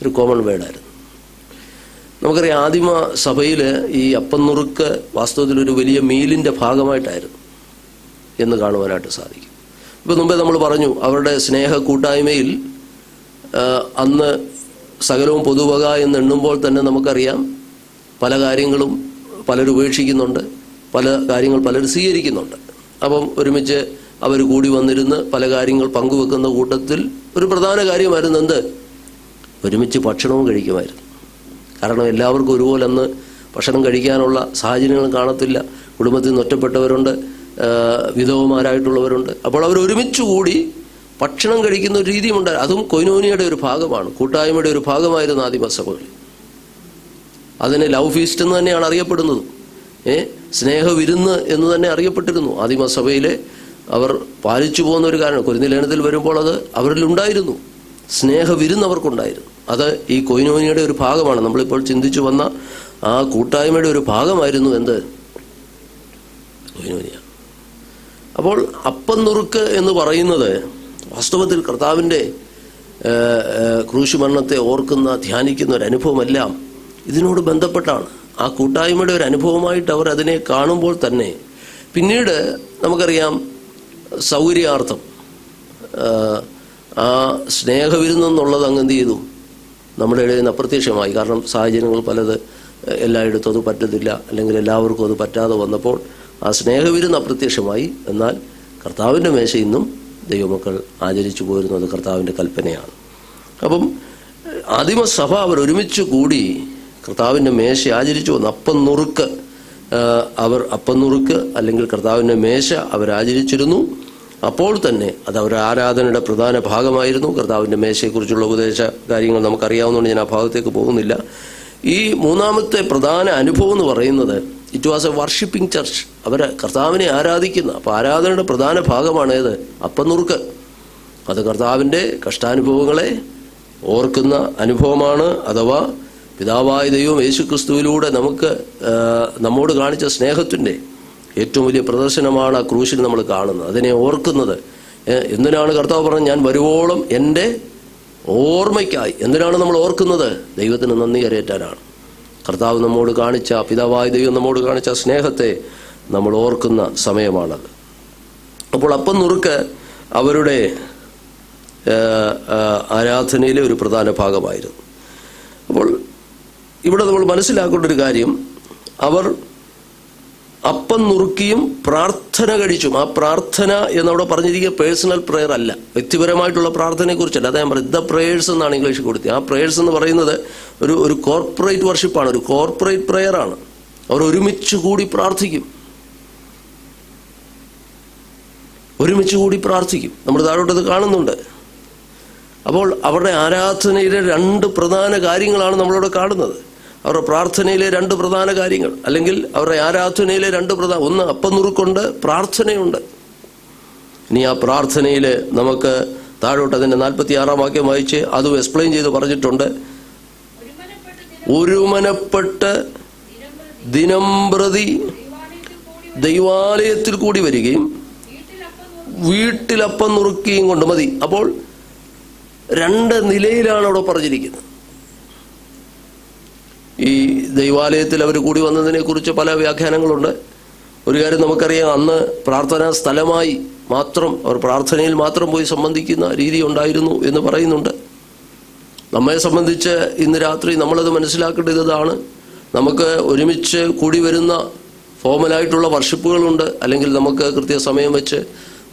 ഒരു കോമൺ വേർഡായിരുന്നു. നമുക്കറിയാം, ആദിമ സഭയിൽ ഈ അപ്പം നുറുക്ക് വാസ്തവത്തിൽ ഒരു വലിയ മീലിൻ്റെ ഭാഗമായിട്ടായിരുന്നു എന്ന് കാണുവാനായിട്ട് സാധിക്കും. ഇപ്പം മുമ്പേ നമ്മൾ പറഞ്ഞു, അവരുടെ സ്നേഹ കൂട്ടായ്മയിൽ അന്ന് സകലവും പൊതുവക എന്ന് എണ്ണുമ്പോൾ തന്നെ നമുക്കറിയാം പല കാര്യങ്ങളും പലരും ഉപേക്ഷിക്കുന്നുണ്ട്, പല കാര്യങ്ങൾ പലരും സ്വീകരിക്കുന്നുണ്ട്. അപ്പം ഒരുമിച്ച് അവർ കൂടി വന്നിരുന്ന് പല കാര്യങ്ങൾ പങ്കുവെക്കുന്ന കൂട്ടത്തിൽ ഒരു പ്രധാന കാര്യമായിരുന്നു എന്ത്? ഒരുമിച്ച് ഭക്ഷണവും കഴിക്കുമായിരുന്നു. കാരണം എല്ലാവർക്കും ഒരുപോലെ അന്ന് ഭക്ഷണം കഴിക്കാനുള്ള സാഹചര്യങ്ങൾ കാണത്തില്ല. കുടുംബത്തിൽ നിന്ന് ഒറ്റപ്പെട്ടവരുണ്ട്, വിധവമാരായിട്ടുള്ളവരുണ്ട്. അപ്പോൾ അവർ ഒരുമിച്ച് കൂടി ഭക്ഷണം കഴിക്കുന്ന ഒരു രീതിയുമുണ്ട്. അതും കൊയിനോനിയുടെ ഒരു ഭാഗമാണ്, കൂട്ടായ്മയുടെ ഒരു ഭാഗമായിരുന്നു ആദിമസഭകളിൽ. അതിന് ലവ് ഫീസ്റ്റ് എന്ന് തന്നെയാണ് അറിയപ്പെടുന്നത്. സ്നേഹവിരുന്ന് എന്ന് തന്നെ അറിയപ്പെട്ടിരുന്നു ആദിമസഭയിലെ. അവർ പാലിച്ചു പോകുന്ന ഒരു കാരണം കൊരിന്ത്യലേഖനത്തിൽ വരുമ്പോൾ അത് അവരിലുണ്ടായിരുന്നു. സ്നേഹവിരുന്ന് അവർക്കുണ്ടായിരുന്നു. അത് ഈ കൊയിനോനിയുടെ ഒരു ഭാഗമാണ്. നമ്മളിപ്പോൾ ചിന്തിച്ചു വന്ന ആ കൂട്ടായ്മയുടെ ഒരു ഭാഗമായിരുന്നു എന്ത്? കൊയിനോനിയ. അപ്പോൾ അപ്പം നുറുക്ക് എന്ന് പറയുന്നത് വാസ്തവത്തിൽ കർത്താവിൻ്റെ ക്രൂശുമരണത്തെ ഓർക്കുന്ന ധ്യാനിക്കുന്ന ഒരു അനുഭവമെല്ലാം ഇതിനോട് ബന്ധപ്പെട്ടാണ്. ആ കൂട്ടായ്മയുടെ ഒരു അനുഭവമായിട്ട് അവർ അതിനെ കാണുമ്പോൾ തന്നെ പിന്നീട് നമുക്കറിയാം സൗകര്യാർത്ഥം ആ സ്നേഹവിരുന്നെന്നുള്ളത് അങ്ങ് എന്ത് ചെയ്തു? നമ്മുടെ ഇടയിൽ നിന്ന് അപ്രത്യക്ഷമായി. കാരണം സാഹചര്യങ്ങൾ പലത് എല്ലായിടത്തും അത് പറ്റത്തില്ല, അല്ലെങ്കിൽ എല്ലാവർക്കും അത് പറ്റാതെ വന്നപ്പോൾ ആ സ്നേഹവിരുന്ന് അപ്രത്യക്ഷമായി. എന്നാൽ കർത്താവിൻ്റെ മേശ ഇന്നും ദൈവമക്കൾ ആചരിച്ചു പോരുന്നത് കർത്താവിൻ്റെ കൽപ്പനയാണ്. അപ്പം ആദിമസഭ അവർ ഒരുമിച്ച് കൂടി കർത്താവിൻ്റെ മേശ ആചരിച്ചു വന്നു. അപ്പം നുറുക്ക് അപ്പം നുറുക്ക് അല്ലെങ്കിൽ കർത്താവിൻ്റെ മേശ അവരാചരിച്ചിരുന്നു. അപ്പോൾ തന്നെ അത് അവരുടെ ആരാധനയുടെ പ്രധാന ഭാഗമായിരുന്നു. കർത്താവിൻ്റെ മേശയെക്കുറിച്ചുള്ള ഉപദേശ കാര്യങ്ങൾ നമുക്കറിയാവുന്നതുകൊണ്ട് ഞാൻ ആ ഭാഗത്തേക്ക് പോകുന്നില്ല. ഈ മൂന്നാമത്തെ പ്രധാന അനുഭവം എന്ന് പറയുന്നത് it was a worshipping church. അവർ കർത്താവിനെ ആരാധിക്കുന്ന, അപ്പോൾ ആരാധനയുടെ പ്രധാന ഭാഗമാണ് ഏത്? അപ്പം നുറുക്ക്. അത് കർത്താവിൻ്റെ കഷ്ടാനുഭവങ്ങളെ ഓർക്കുന്ന അനുഭവമാണ്. അഥവാ പിതാവായ ദൈവം യേശുക്രിസ്തുവിലൂടെ നമ്മോട് കാണിച്ച സ്നേഹത്തിൻ്റെ ഏറ്റവും വലിയ പ്രദർശനമാണ് ആ ക്രൂശിൽ നമ്മൾ കാണുന്നത്. അതിനെ ഓർക്കുന്നത് എന്തിനാണ് കർത്താവ് പറഞ്ഞത്? ഞാൻ വരുവോളം എൻ്റെ ഓർമ്മയ്ക്കായി. എന്തിനാണ് നമ്മൾ ഓർക്കുന്നത്? ദൈവത്തിന് നന്ദി കരയേറ്റാനാണ്. കർത്താവ് നമ്മോട് കാണിച്ച, പിതാവായ ദൈവം നമ്മോട് കാണിച്ച സ്നേഹത്തെ നമ്മൾ ഓർക്കുന്ന സമയമാണത്. അപ്പോൾ അപ്പം നുറുക്ക് അവരുടെ ആരാധനയിലെ ഒരു പ്രധാന ഭാഗമായിരുന്നു. അപ്പോൾ ഇവിടെ നമ്മൾ മനസ്സിലാക്കേണ്ട ഒരു കാര്യം, അവർ അപ്പം നുറുക്കിയും പ്രാർത്ഥന കഴിച്ചും. ആ പ്രാർത്ഥന എന്നവിടെ പറഞ്ഞിരിക്കുക പേഴ്സണൽ പ്രെയർ അല്ല, വ്യക്തിപരമായിട്ടുള്ള പ്രാർത്ഥനയെക്കുറിച്ചല്ല. അത് ഞാൻ പറയുന്നത് ദ പ്രേയേഴ്സ് എന്നാണ് ഇംഗ്ലീഷിൽ കൊടുത്തത്. ആ പ്രേയേഴ്സ് എന്ന് പറയുന്നത് ഒരു കോർപ്പറേറ്റ് വർഷിപ്പാണ്, ഒരു കോർപ്പറേറ്റ് പ്രെയർ ആണ്. അവർ ഒരുമിച്ച് കൂടി പ്രാർത്ഥിക്കും, ഒരുമിച്ച് കൂടി പ്രാർത്ഥിക്കും. നമ്മൾ താഴോട്ടത് കാണുന്നുണ്ട്. അപ്പോൾ അവരുടെ ആരാധനയിലെ രണ്ട് പ്രധാന കാര്യങ്ങളാണ് നമ്മളിവിടെ കാണുന്നത്. അവരുടെ പ്രാർത്ഥനയിലെ രണ്ട് പ്രധാന കാര്യങ്ങൾ, അല്ലെങ്കിൽ അവരുടെ ആരാധനയിലെ രണ്ട് ഒന്ന് അപ്പം നുറുക്കുണ്ട്, പ്രാർത്ഥനയുണ്ട്. ഇനി ആ പ്രർത്ഥനയിൽ നമുക്ക് താഴോട്ട് അതിൻ്റെ 46-ാം വാക്യം വായിച്ച് അതും എക്സ്പ്ലെയിൻ ചെയ്ത് പറഞ്ഞിട്ടുണ്ട്. ഒരുമനപ്പെട്ട് ദിനംപ്രതി ദൈവാലയത്തിൽ കൂടി വരികയും വീട്ടിലപ്പം നുറുക്കിയും കൊണ്ട് മതി. അപ്പോൾ രണ്ട് നിലയിലാണ് അവിടെ പറഞ്ഞിരിക്കുന്നത്. ഈ ദൈവാലയത്തിൽ അവർ കൂടി വന്നതിനെ കുറിച്ച് പല വ്യാഖ്യാനങ്ങളുണ്ട്. ഒരു കാര്യം നമുക്കറിയാം, അന്ന് പ്രാർത്ഥനാ സ്ഥലമായി മാത്രം അവർ പ്രാർത്ഥനയിൽ മാത്രം പോയി സംബന്ധിക്കുന്ന രീതി ഉണ്ടായിരുന്നു എന്ന് പറയുന്നുണ്ട്. നമ്മെ സംബന്ധിച്ച് ഇന്ന് രാത്രി നമ്മളത് മനസ്സിലാക്കേണ്ടത് ഇതാണ്. നമുക്ക് ഒരുമിച്ച് കൂടി വരുന്ന ഫോമലായിട്ടുള്ള വർഷിപ്പുകളുണ്ട്, അല്ലെങ്കിൽ നമുക്ക് കൃത്യസമയം വെച്ച്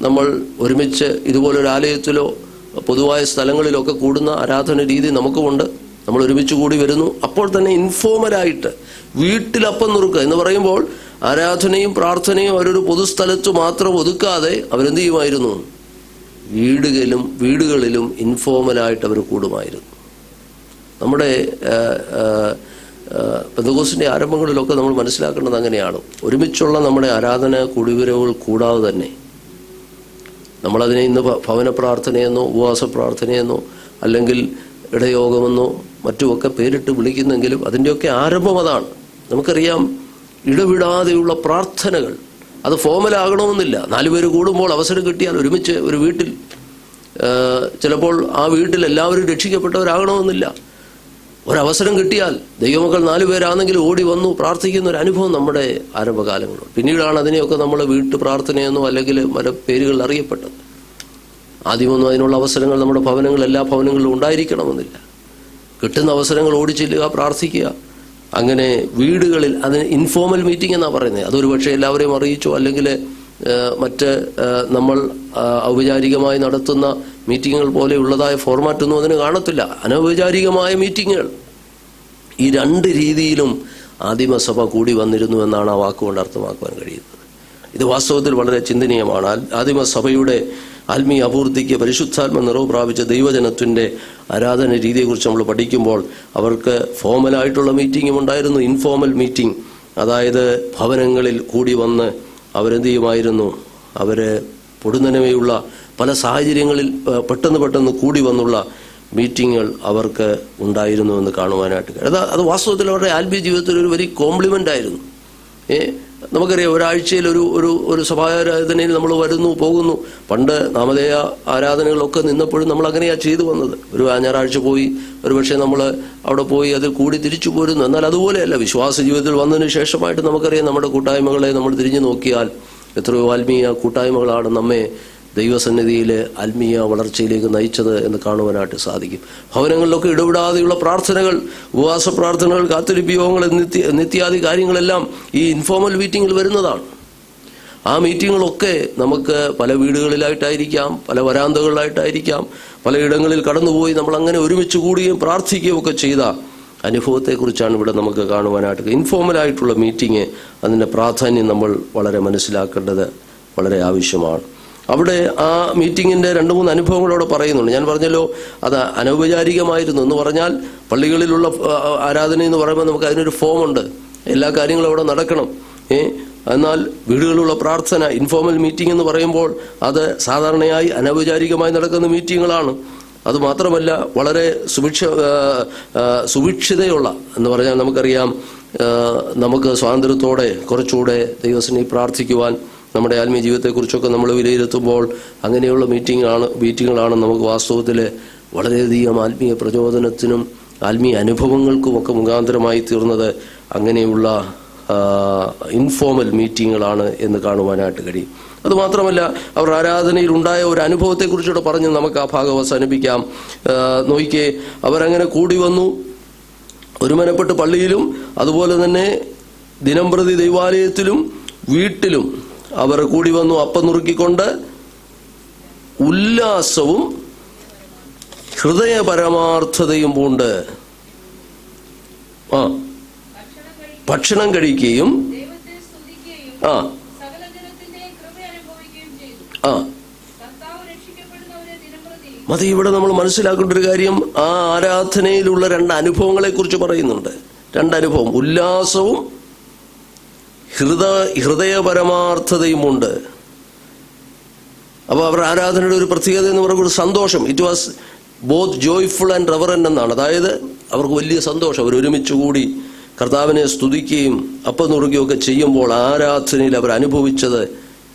നമ്മൾ ഒരുമിച്ച് ഇതുപോലൊരു ആലയത്തിലോ പൊതുവായ സ്ഥലങ്ങളിലൊക്കെ കൂടുന്ന ആരാധന രീതി നമുക്കുമുണ്ട്. നമ്മൾ ഒരുമിച്ച് കൂടി വരുന്നു. അപ്പോൾ തന്നെ ഇൻഫോർമലായിട്ട് വീട്ടിലപ്പം നുറുക്കുക എന്ന് പറയുമ്പോൾ ആരാധനയും പ്രാർത്ഥനയും അവരൊരു പൊതുസ്ഥലത്ത് മാത്രം ഒതുക്കാതെ അവരെന്ത് ചെയ്യുമായിരുന്നു? വീടുകളിലും ഇൻഫോർമലായിട്ട് അവർ കൂടുമായിരുന്നു. നമ്മുടെ പെന്തക്കോസ്തിന്റെ ആരംഭങ്ങളിലൊക്കെ നമ്മൾ മനസ്സിലാക്കേണ്ടത് അങ്ങനെയാണ്. ഒരുമിച്ചുള്ള നമ്മുടെ ആരാധന കൂടിവരവുകൾ കൂടാതെ തന്നെ നമ്മളതിനെ ഇന്ന് ഭവന പ്രാർത്ഥനയെന്നോ ഉപവാസ പ്രാർത്ഥനയെന്നോ അല്ലെങ്കിൽ ഇടയോഗമെന്നോ മറ്റുമൊക്കെ പേരിട്ട് വിളിക്കുന്നെങ്കിലും അതിൻ്റെയൊക്കെ ആരംഭം അതാണ്. നമുക്കറിയാം, ഇടവിടാതെയുള്ള പ്രാർത്ഥനകൾ. അത് ഫോമലാകണമെന്നില്ല. 4 പേര് കൂടുമ്പോൾ അവസരം കിട്ടിയാൽ ഒരുമിച്ച് ഒരു വീട്ടിൽ, ചിലപ്പോൾ ആ വീട്ടിൽ എല്ലാവരും രക്ഷിക്കപ്പെട്ടവരാകണമെന്നില്ല. ഒരവസരം കിട്ടിയാൽ ദൈവമക്കൾ 4 പേരാണെങ്കിൽ ഓടി വന്നു പ്രാർത്ഥിക്കുന്ന ഒരു അനുഭവം നമ്മുടെ ആരംഭകാലങ്ങളുണ്ട്. പിന്നീടാണ് അതിനെയൊക്കെ നമ്മൾ വീട്ടു പ്രാർത്ഥനയെന്നോ അല്ലെങ്കിൽ പല പേരുകളിൽ അറിയപ്പെട്ടത്. ആദ്യമൊന്നും അതിനുള്ള അവസരങ്ങൾ നമ്മുടെ എല്ലാ ഭവനങ്ങളിലും ഉണ്ടായിരിക്കണമെന്നില്ല. കിട്ടുന്ന അവസരങ്ങൾ ഓടിച്ചെല്ലുക, പ്രാർത്ഥിക്കുക. അങ്ങനെ വീടുകളിൽ അതിന് ഇൻഫോർമൽ മീറ്റിംഗ് എന്നാണ് പറയുന്നത്. അതൊരു പക്ഷേ എല്ലാവരെയും അറിയിച്ചോ അല്ലെങ്കിൽ മറ്റ് നമ്മൾ ഔപചാരികമായി നടത്തുന്ന മീറ്റിങ്ങുകൾ പോലെയുള്ളതായ ഫോർമാറ്റൊന്നും അതിന് കാണത്തില്ല. അനൗപചാരികമായ മീറ്റിങ്ങുകൾ. ഈ രണ്ട് രീതിയിലും ആദിമസഭ കൂടി വന്നിരുന്നു എന്നാണ് ആ വാക്കുകൊണ്ട് അർത്ഥമാക്കുവാൻ കഴിയുന്നത്. ഇത് വാസ്തവത്തിൽ വളരെ ചിന്തനീയമാണ്. ആദിമസഭയുടെ ആത്മീയ അപൂർത്തിക്ക് പരിശുദ്ധാത്മ നിറവ് പ്രാപിച്ച ദൈവജനത്തിൻ്റെ ആരാധന രീതിയെക്കുറിച്ച് നമ്മൾ പഠിക്കുമ്പോൾ അവർക്ക് ഫോമലായിട്ടുള്ള മീറ്റിങ്ങും ഉണ്ടായിരുന്നു, ഇൻഫോർമൽ മീറ്റിംഗ്. അതായത് ഭവനങ്ങളിൽ കൂടി വന്ന് അവരെന്ത് ചെയ്യുമായിരുന്നു? അവർ പൊടുന്നനമേയുള്ള പല സാഹചര്യങ്ങളിൽ പെട്ടെന്ന് കൂടി വന്നുള്ള മീറ്റിങ്ങുകൾ അവർക്ക് ഉണ്ടായിരുന്നു എന്ന് കാണുവാനായിട്ട്. അത് വാസ്തവത്തിൽ അവരുടെ ആത്മീയ ജീവിതത്തിൽ ഒരു വലിയ കോംപ്ലിമെൻ്റ് ആയിരുന്നു. നമുക്കറിയാം, ഒരാഴ്ചയിൽ ഒരു സഭാരാധനയിൽ നമ്മൾ വരുന്നു പോകുന്നു. പണ്ട് നാമധേയ ആരാധനകളൊക്കെ നിന്നപ്പോഴും നമ്മൾ അങ്ങനെയാണ് ചെയ്തു വന്നത്. ഒരു ഞായറാഴ്ച പോയി ഒരു പക്ഷേ നമ്മൾ അവിടെ പോയി അതിൽ കൂടി തിരിച്ചു പോരുന്നു. എന്നാൽ അതുപോലെയല്ല. വിശ്വാസ ജീവിതത്തിൽ വന്നതിന് ശേഷമായിട്ട് നമുക്കറിയാം, നമ്മുടെ കൂട്ടായ്മകളെ നമ്മൾ തിരിഞ്ഞു നോക്കിയാൽ എത്രയോ ആത്മീയ കൂട്ടായ്മകളാണ് നമ്മെ ദൈവസന്നിധിയിൽ ആത്മീയ വളർച്ചയിലേക്ക് നയിച്ചത് എന്ന് കാണുവാനായിട്ട് സാധിക്കും. ഭവനങ്ങളിലൊക്കെ ഇടപെടാതെയുള്ള പ്രാർത്ഥനകൾ, ഉപവാസ പ്രാർത്ഥനകൾ, കാത്തിരിപ്പ് യോഗങ്ങൾ, നിത്യാദി കാര്യങ്ങളെല്ലാം ഈ ഇൻഫോർമൽ മീറ്റിങ്ങിൽ വരുന്നതാണ്. ആ മീറ്റിങ്ങുകളൊക്കെ നമുക്ക് പല വീടുകളിലായിട്ടായിരിക്കാം, പല വരാന്തകളിലായിട്ടായിരിക്കാം, പലയിടങ്ങളിൽ കടന്നുപോയി നമ്മൾ അങ്ങനെ ഒരുമിച്ച് കൂടുകയും പ്രാർത്ഥിക്കുകയും ഒക്കെ ചെയ്ത അനുഭവത്തെക്കുറിച്ചാണ് ഇവിടെ നമുക്ക് കാണുവാനായിട്ട്. ഇൻഫോർമലായിട്ടുള്ള മീറ്റിംഗ്, അതിൻ്റെ പ്രാധാന്യം നമ്മൾ വളരെ മനസ്സിലാക്കേണ്ടത് വളരെ ആവശ്യമാണ്. അവിടെ ആ മീറ്റിങ്ങിൻ്റെ 2-3 അനുഭവങ്ങളോട് പറയുന്നുണ്ട്. ഞാൻ പറഞ്ഞല്ലോ, അത് അനൗപചാരികമായിരുന്നു എന്ന് പറഞ്ഞാൽ പള്ളികളിലുള്ള ആരാധന എന്ന് പറയുമ്പോൾ നമുക്ക് അതിനൊരു ഫോമുണ്ട്. എല്ലാ കാര്യങ്ങളും അവിടെ നടക്കണം. എന്നാൽ വീടുകളിലുള്ള പ്രാർത്ഥന, ഇൻഫോർമൽ മീറ്റിംഗ് എന്ന് പറയുമ്പോൾ അത് സാധാരണയായി അനൗപചാരികമായി നടക്കുന്ന മീറ്റിങ്ങുകളാണ്. അതുമാത്രമല്ല, വളരെ സുഭിക്ഷിതയുള്ള എന്ന് പറഞ്ഞാൽ നമുക്കറിയാം, നമുക്ക് സ്വാതന്ത്ര്യത്തോടെ കുറച്ചുകൂടെ ദൈവസന്നിധിയിൽ പ്രാർത്ഥിക്കുവാൻ, നമ്മുടെ ആത്മീയ ജീവിതത്തെക്കുറിച്ചൊക്കെ നമ്മൾ വിലയിരുത്തുമ്പോൾ അങ്ങനെയുള്ള മീറ്റിങ്ങുകളാണ് നമുക്ക് വാസ്തവത്തിൽ വളരെയധികം ആത്മീയ പ്രചോദനത്തിനും ആത്മീയ അനുഭവങ്ങൾക്കുമൊക്കെ മുഖാന്തരമായി തീർന്നത്. അങ്ങനെയുള്ള ഇൻഫോർമൽ മീറ്റിങ്ങുകളാണ് എന്ന് കാണുവാനായിട്ട് കഴിയും. അതുമാത്രമല്ല, അവർ ആരാധനയിൽ ഉണ്ടായ ഒരു അനുഭവത്തെക്കുറിച്ചുകൂടെ പറഞ്ഞ് നമുക്ക് ആ ഭാഗം അവസാനിപ്പിക്കാം. നോക്കിക്കേ, അവരങ്ങനെ കൂടി വന്നു, ഒരുമനപ്പെട്ട് പള്ളിയിലും അതുപോലെ തന്നെ ദിനംപ്രതി ദൈവാലയത്തിലും വീട്ടിലും അവർ കൂടി വന്നു, അപ്പം നുറുക്കിക്കൊണ്ട് ഉല്ലാസവും ഹൃദയപരമാർത്ഥതയും പൂണ്ട് ഭക്ഷണം കഴിക്കുകയും മതി. ഇവിടെ നമ്മൾ മനസ്സിലാക്കേണ്ട ഒരു കാര്യം, ആ ആരാധനയിലുള്ള രണ്ട് അനുഭവങ്ങളെ കുറിച്ച് പറയുന്നുണ്ട്. രണ്ടനുഭവം, ഉല്ലാസവും ഹൃദയപരമാർത്ഥതയും ഉണ്ട്. അപ്പൊ അവരുടെ ആരാധനയുടെ ഒരു പ്രത്യേകത എന്ന് പറയുന്നത് സന്തോഷം. It was both joyful and reverend എന്നാണ്. അതായത് അവർക്ക് വലിയ സന്തോഷം. അവർ ഒരുമിച്ച് കൂടി കർത്താവിനെ സ്തുതിക്കുകയും അപ്പം നുറുകയൊക്കെ ചെയ്യുമ്പോൾ ആരാധനയിൽ അവർ അനുഭവിച്ചത്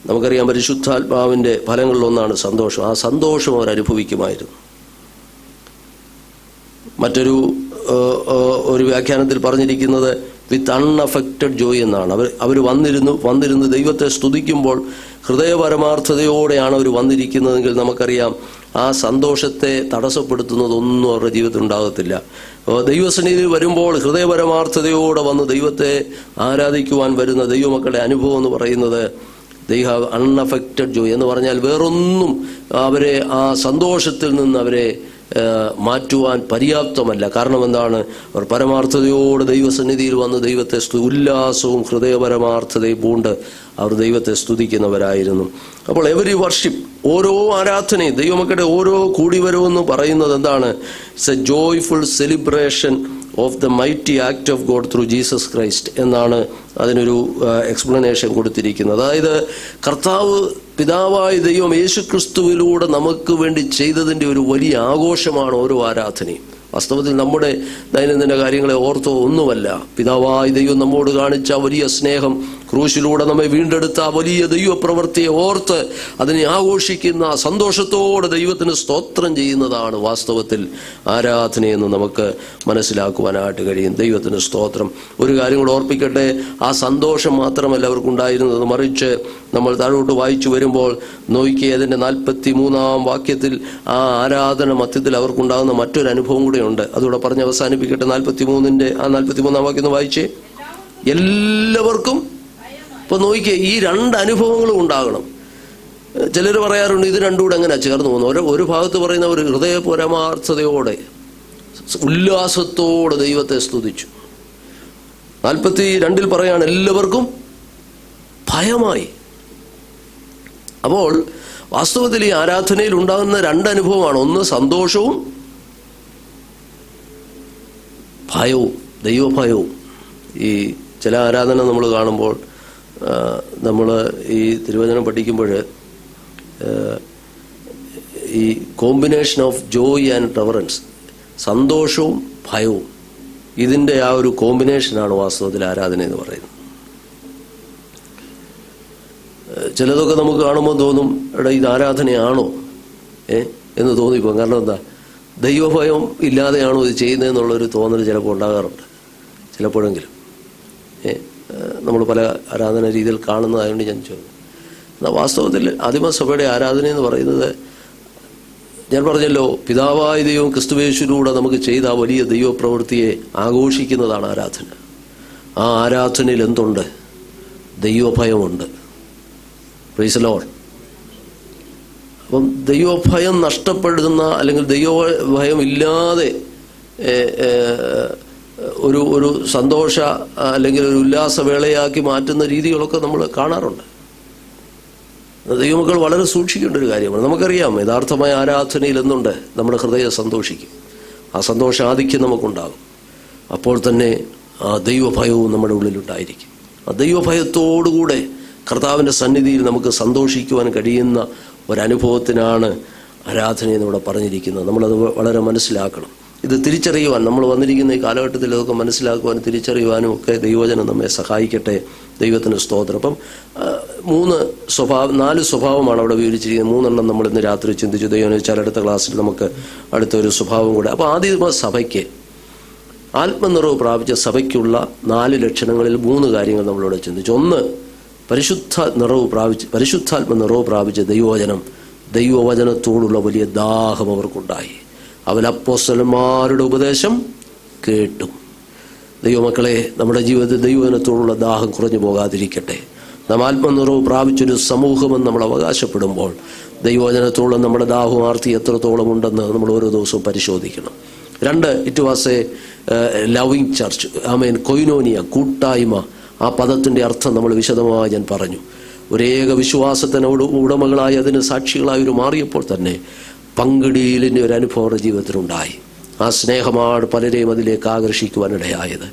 നമുക്കറിയാം, പരിശുദ്ധാത്മാവിന്റെ ഫലങ്ങളിലൊന്നാണ് സന്തോഷം. ആ സന്തോഷം അവർ അനുഭവിക്കുമായിരുന്നു. മറ്റൊരു വ്യാഖ്യാനത്തിൽ പറഞ്ഞിരിക്കുന്നത് വിത്ത് അൺഅഫക്റ്റഡ് ജോയ് എന്നാണ്. അവർ വന്നിരുന്ന് ദൈവത്തെ സ്തുതിക്കുമ്പോൾ ഹൃദയപരമാർത്ഥതയോടെയാണ് അവർ വന്നിരിക്കുന്നതെങ്കിൽ നമുക്കറിയാം ആ സന്തോഷത്തെ തടസ്സപ്പെടുത്തുന്നതൊന്നും അവരുടെ ജീവിതത്തിൽ ഉണ്ടാകത്തില്ല. ദൈവസന്നിധിയിൽ വരുമ്പോൾ ഹൃദയപരമാർത്ഥതയോടെ വന്ന് ദൈവത്തെ ആരാധിക്കുവാൻ വരുന്ന ദൈവമക്കളുടെ അനുഭവം എന്ന് പറയുന്നത് they have unaffected joy എന്ന് പറഞ്ഞാൽ വേറൊന്നും അവരെ ആ സന്തോഷത്തിൽ നിന്ന് അവരെ മാറ്റുവാൻ പര്യാപ്തമല്ല. കാരണം എന്താണ്? അവർ പരമാർത്ഥതയോടെ ദൈവസന്നിധിയിൽ വന്ന് ദൈവത്തെ ഉല്ലാസവും ഹൃദയപരമാർത്ഥതയും പൂണ്ട് അവർ ദൈവത്തെ സ്തുതിക്കുന്നവരായിരുന്നു. അപ്പോൾ എവരി വർഷിപ്പ്, ഓരോ ആരാധനയും ദൈവമക്കളുടെ ഓരോ കൂടിവരവെന്ന് പറയുന്നത് എന്താണ്? It's A joyful celebration of the mighty act of God through Jesus Christ എന്നാണ് അതിനൊരു എക്സ്പ്ലനേഷൻ കൊടുത്തിരിക്കുന്നത്. അതായത് കർത്താവ് പിതാവായ ദൈവം യേശുക്രിസ്തുവിലൂടെ നമുക്ക് വേണ്ടി ചെയ്തതിൻ്റെ ഒരു വലിയ ആഘോഷമാണ് ഓരോ ആരാധനയും. വാസ്തവത്തിൽ നമ്മുടെ ദൈനംദിന കാര്യങ്ങളെ ഓർത്തോ ഒന്നുമല്ല. പിതാവായ ദൈവം നമ്മോട് കാണിച്ച വലിയ സ്നേഹം, ക്രൂശിലൂടെ നമ്മെ വീണ്ടെടുത്ത വലിയ ദൈവപ്രവൃത്തിയെ ഓർത്ത് അതിനെ ആഘോഷിക്കുന്ന സന്തോഷത്തോടെ ദൈവത്തിന് സ്തോത്രം ചെയ്യുന്നതാണ് വാസ്തവത്തിൽ ആരാധനയെന്ന് നമുക്ക് മനസ്സിലാക്കുവാനായിട്ട് കഴിയും. ദൈവത്തിന് സ്തോത്രം. ഒരു കാര്യം കൂടെ ഓർപ്പിക്കട്ടെ, ആ സന്തോഷം മാത്രമല്ല അവർക്കുണ്ടായിരുന്നത്, മറിച്ച് നമ്മൾ താഴോട്ട് വായിച്ചു വരുമ്പോൾ നോക്കി അതിൻ്റെ 43-ാം വാക്യത്തിൽ ആ ആരാധന മധ്യത്തിൽ അവർക്കുണ്ടാകുന്ന മറ്റൊരു അനുഭവം കൂടെ ഉണ്ട്. അതുകൂടെ പറഞ്ഞ് അവസാനിപ്പിക്കട്ടെ. 43-ാം വാക്യം വായിച്ചേ. എല്ലാവർക്കും. ഇപ്പൊ നോക്കിയേ, ഈ രണ്ട് അനുഭവങ്ങളും ഉണ്ടാകണം. ചിലർ പറയാറുണ്ട് ഇത് രണ്ടും കൂടെ എങ്ങനെ ചേർന്ന് പോകുന്നു. ഒരു ഭാഗത്ത് പറയുന്ന ഒരു ഹൃദയപരമാർത്ഥതയോടെ ഉല്ലാസത്തോടെ ദൈവത്തെ സ്തുതിച്ചു. 42-ൽ പറയാണ് എല്ലാവർക്കും ഭയമായി. അപ്പോൾ വാസ്തവത്തിൽ ഈ ആരാധനയിൽ ഉണ്ടാകുന്ന രണ്ട് അനുഭവമാണ്. ഒന്ന് സന്തോഷവും ഭയവും, ദൈവഭയവും. ഈ ചില ആരാധന നമ്മൾ കാണുമ്പോൾ നമ്മൾ ഈ തിരുവചനം പഠിക്കുമ്പോൾ ഈ combination of Joy and reverence, സന്തോഷവും ഭയവും, ഇതിൻ്റെ ആ ഒരു കോമ്പിനേഷനാണ് വാസ്തവത്തിൽ ആരാധന എന്ന് പറയുന്നത്. ചിലതൊക്കെ നമുക്ക് കാണുമ്പോൾ തോന്നും, എടാ ഇത് ആരാധനയാണോ എന്ന് തോന്നിപ്പോകും. കാരണം എന്താ? ദൈവഭയം ഇല്ലാതെയാണോ ഇത് ചെയ്യുന്നതെന്നുള്ളൊരു തോന്നൽ ചിലപ്പോൾ ഉണ്ടാകാറുണ്ട്, ചിലപ്പോഴെങ്കിലും. നമ്മൾ പല ആരാധന രീതിയിൽ കാണുന്നതായതുകൊണ്ട് ഞാൻ ചോദിച്ചു. എന്നാൽ വാസ്തവത്തിൽ ആദിമസഭയുടെ ആരാധന എന്ന് പറയുന്നത്, ഞാൻ പറഞ്ഞല്ലോ, പിതാവായ ദൈവം ക്രിസ്തുയേശുവിലൂടെ നമുക്ക് ചെയ്ത ആ വലിയ ദൈവപ്രവൃത്തിയെ ആഘോഷിക്കുന്നതാണ് ആരാധന. ആ ആരാധനയിൽ എന്തുണ്ട്? ദൈവഭയമുണ്ട്. Praise the Lord. അപ്പം ദൈവഭയം നഷ്ടപ്പെടുന്ന അല്ലെങ്കിൽ ദൈവഭയം ഇല്ലാതെ ഒരു സന്തോഷ അല്ലെങ്കിൽ ഒരു ഉല്ലാസവേളയാക്കി മാറ്റുന്ന രീതികളൊക്കെ നമ്മൾ കാണാറുണ്ട്. ദൈവമക്കൾ വളരെ സൂക്ഷിക്കേണ്ട ഒരു കാര്യമാണ്. നമുക്കറിയാം യഥാർത്ഥമായ ആരാധനയിൽ എന്നുണ്ട് നമ്മുടെ ഹൃദയം സന്തോഷിക്കും, ആ സന്തോഷാധിക്യം നമുക്കുണ്ടാകും. അപ്പോൾ തന്നെ ആ ദൈവഭയവും നമ്മുടെ ഉള്ളിലുണ്ടായിരിക്കും. ദൈവഭയത്തോടുകൂടെ കർത്താവിൻ്റെ സന്നിധിയിൽ നമുക്ക് സന്തോഷിക്കുവാൻ കഴിയുന്ന ഒരനുഭവത്തിനാണ് ആരാധനയെന്ന് ഇവിടെ പറഞ്ഞിരിക്കുന്നത്. നമ്മളത് വളരെ മനസ്സിലാക്കണം. ഇത് തിരിച്ചറിയുവാൻ നമ്മൾ വന്നിരിക്കുന്ന ഈ കാലഘട്ടത്തിൽ ഇതൊക്കെ മനസ്സിലാക്കുവാനും തിരിച്ചറിയുവാനും ഒക്കെ ദൈവവചനം നമ്മെ സഹായിക്കട്ടെ. ദൈവത്തിന് സ്തോത്രം. അപ്പം 4 സ്വഭാവമാണ് അവിടെ വിവരിച്ചിരിക്കുന്നത്. 3 നമ്മൾ ഇന്ന് രാത്രി ചിന്തിച്ചു. ദൈവം വെച്ചാൽ അടുത്ത ക്ലാസ്സിൽ നമുക്ക് അടുത്തൊരു സ്വഭാവം കൂടെ. അപ്പോൾ ആദിമ സഭയ്ക്ക് ആത്മനിറവ് പ്രാപിച്ച സഭയ്ക്കുള്ള 4 ലക്ഷണങ്ങളിൽ 3 കാര്യങ്ങൾ നമ്മളിവിടെ ചിന്തിച്ചു. 1, പരിശുദ്ധാത്മ നിറവ് പ്രാപിച്ച ദൈവവചനത്തോടുള്ള വലിയ ദാഹം അവർക്കുണ്ടായി. അവൻ അപ്പോസ്തലന്മാരുടെ ഉപദേശം കേട്ടു. ദൈവമക്കളെ, നമ്മുടെ ജീവിതത്തിൽ ദൈവവചനത്തോടുള്ള ദാഹം കുറഞ്ഞു പോകാതിരിക്കട്ടെ. നാം ആത്മനിറവ് പ്രാപിച്ചൊരു സമൂഹമെന്ന് നമ്മൾ അവകാശപ്പെടുമ്പോൾ ദൈവവചനത്തോളം നമ്മുടെ ദാഹവും ആർത്തി എത്രത്തോളം ഉണ്ടെന്ന് നമ്മൾ ഓരോ ദിവസവും പരിശോധിക്കണം. 2, it was A loving church. കൊയിനോനിയ, കൂട്ടായ്മ. ആ പദത്തിൻ്റെ അർത്ഥം നമ്മൾ വിശദമായി ഞാൻ പറഞ്ഞു. ഒരേക വിശ്വാസത്തിനോട് ഉടമകളായി അതിന് സാക്ഷികളായി മാറിയപ്പോൾ തന്നെ പങ്കിടീലിൻ്റെ ഒരു അനുഭവം ജീവിതത്തിലുണ്ടായി. ആ സ്നേഹമാണ് പലരെയും അതിലേക്ക് ആകർഷിക്കുവാനിടയായത്.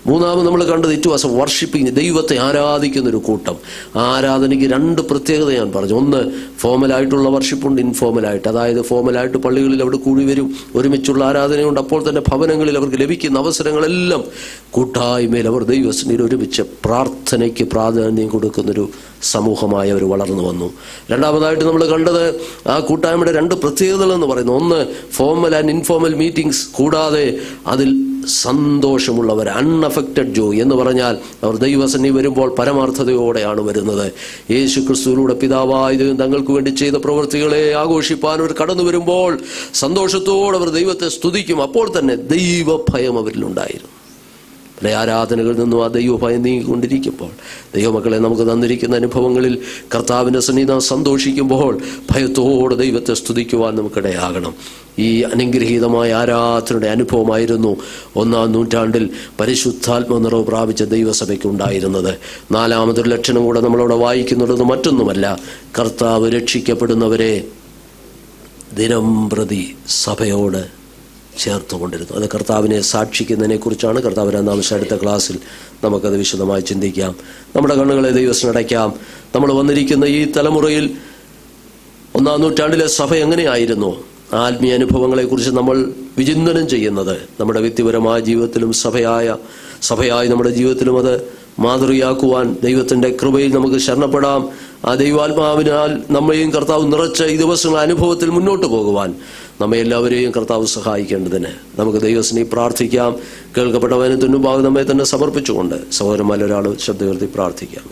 3 നമ്മൾ കണ്ടത് ഇറ്റ് വാസ് വർഷിപ്പിംഗ്, ദൈവത്തെ ആരാധിക്കുന്നൊരു കൂട്ടം. ആ ആരാധനയ്ക്ക് 2 പ്രത്യേകത ഞാൻ പറഞ്ഞു. 1, ഫോമലായിട്ടുള്ള വർഷിപ്പുണ്ട്, ഇൻഫോമലായിട്ട്. അതായത് ഫോമലായിട്ട് പള്ളികളിൽ അവിടെ കൂടി വരും, ഒരുമിച്ചുള്ള ആരാധനയുണ്ട്. അപ്പോൾ തന്നെ ഭവനങ്ങളിൽ അവർക്ക് ലഭിക്കുന്ന അവസരങ്ങളെല്ലാം കൂട്ടായ്മയിൽ അവർ ദൈവസന്നിധിയിൽ ഒരുമിച്ച് പ്രാർത്ഥനയ്ക്ക് പ്രാധാന്യം കൊടുക്കുന്നൊരു സമൂഹമായി അവർ വളർന്നു വന്നു. 2ാമതായിട്ട് നമ്മൾ കണ്ടത് ആ കൂട്ടായ്മയുടെ 2 പ്രത്യേകതകളെന്ന് പറയുന്നു. 1, ഫോമൽ ആൻഡ് ഇൻഫോമൽ മീറ്റിംഗ്സ്. കൂടാതെ അതിൽ സന്തോഷമുള്ളവർ, അൺഅഫക്റ്റഡ് ജോയ് എന്ന് പറഞ്ഞാൽ അവർ ദൈവസന്നിധി വരുമ്പോൾ പരമാർത്ഥതയോടെയാണ് വരുന്നത്. യേശു ക്രിസ്തുവിലൂടെ പിതാവായ ദൈവം തങ്ങൾക്ക് വേണ്ടി ചെയ്ത പ്രവൃത്തികളെ ആഘോഷിപ്പാൻ അവർ കടന്നു വരുമ്പോൾ സന്തോഷത്തോടെ അവർ ദൈവത്തെ സ്തുതിക്കും. അപ്പോൾ തന്നെ ദൈവഭയം അവരിലുണ്ടായിരുന്നു. പല ആരാധനകളിൽ നിന്നും ആ ദൈവഭയം നീങ്ങിക്കൊണ്ടിരിക്കുമ്പോൾ ദൈവമക്കളെ, നമുക്ക് തന്നിരിക്കുന്ന അനുഭവങ്ങളിൽ കർത്താവിൻ്റെ സന്നിധിയിൽ സന്തോഷിക്കുമ്പോൾ ഭയത്തോടെ ദൈവത്തെ സ്തുതിക്കുവാൻ നമുക്കിടയാകണം. ഈ അനുഗ്രഹീതമായ ആരാധനയുടെ അനുഭവമായിരുന്നു 1-ാം നൂറ്റാണ്ടിൽ പരിശുദ്ധാത്മ നിറവ് പ്രാപിച്ച ദൈവസഭയ്ക്ക് ഉണ്ടായിരുന്നത്. 4ാമതൊരു ലക്ഷണം കൂടെ നമ്മളവിടെ വായിക്കുന്നുള്ളത് മറ്റൊന്നുമല്ല, കർത്താവ് രക്ഷിക്കപ്പെടുന്നവരെ ദിനം പ്രതി സഭയോട് ചേർത്തുകൊണ്ടിരുന്നു. അത് കർത്താവിനെ സാക്ഷിക്കുന്നതിനെ കുറിച്ചാണ്. കർത്താവ് 2-ാം അടുത്ത ക്ലാസ്സിൽ നമുക്കത് വിശദമായി ചിന്തിക്കാം. നമ്മുടെ കണ്ണുകളെ ദൈവത്തിനടയ്ക്കാം. നമ്മൾ വന്നിരിക്കുന്ന ഈ തലമുറയിൽ 1-ാം നൂറ്റാണ്ടിലെ സഭ എങ്ങനെയായിരുന്നു? ആത്മീയ അനുഭവങ്ങളെക്കുറിച്ച് നമ്മൾ വിചിന്തനം ചെയ്യുന്നത് നമ്മുടെ വ്യക്തിപരമായ ജീവിതത്തിലും സഭയായി നമ്മുടെ ജീവിതത്തിലും അത് മാതൃകയാക്കുവാൻ ദൈവത്തിൻ്റെ കൃപയിൽ നമുക്ക് ശരണപ്പെടാം. ആ ദൈവാത്മാവിനാൽ നമ്മയും കർത്താവ് നിറച്ച ഈ ദിവസങ്ങൾ അനുഭവത്തിൽ മുന്നോട്ട് പോകുവാൻ നമ്മെ എല്ലാവരെയും കർത്താവ് സഹായിക്കേണ്ടതിന് നമുക്ക് ദൈവത്തിനെ പ്രാർത്ഥിക്കാം. കേൾക്കപ്പെട്ടവന് മുൻപാകെ നമ്മെ തന്നെ സമർപ്പിച്ചുകൊണ്ട് സഹോദരന്മാരൊരാൾ ശബ്ദം ഉയർത്തി പ്രാർത്ഥിക്കാം.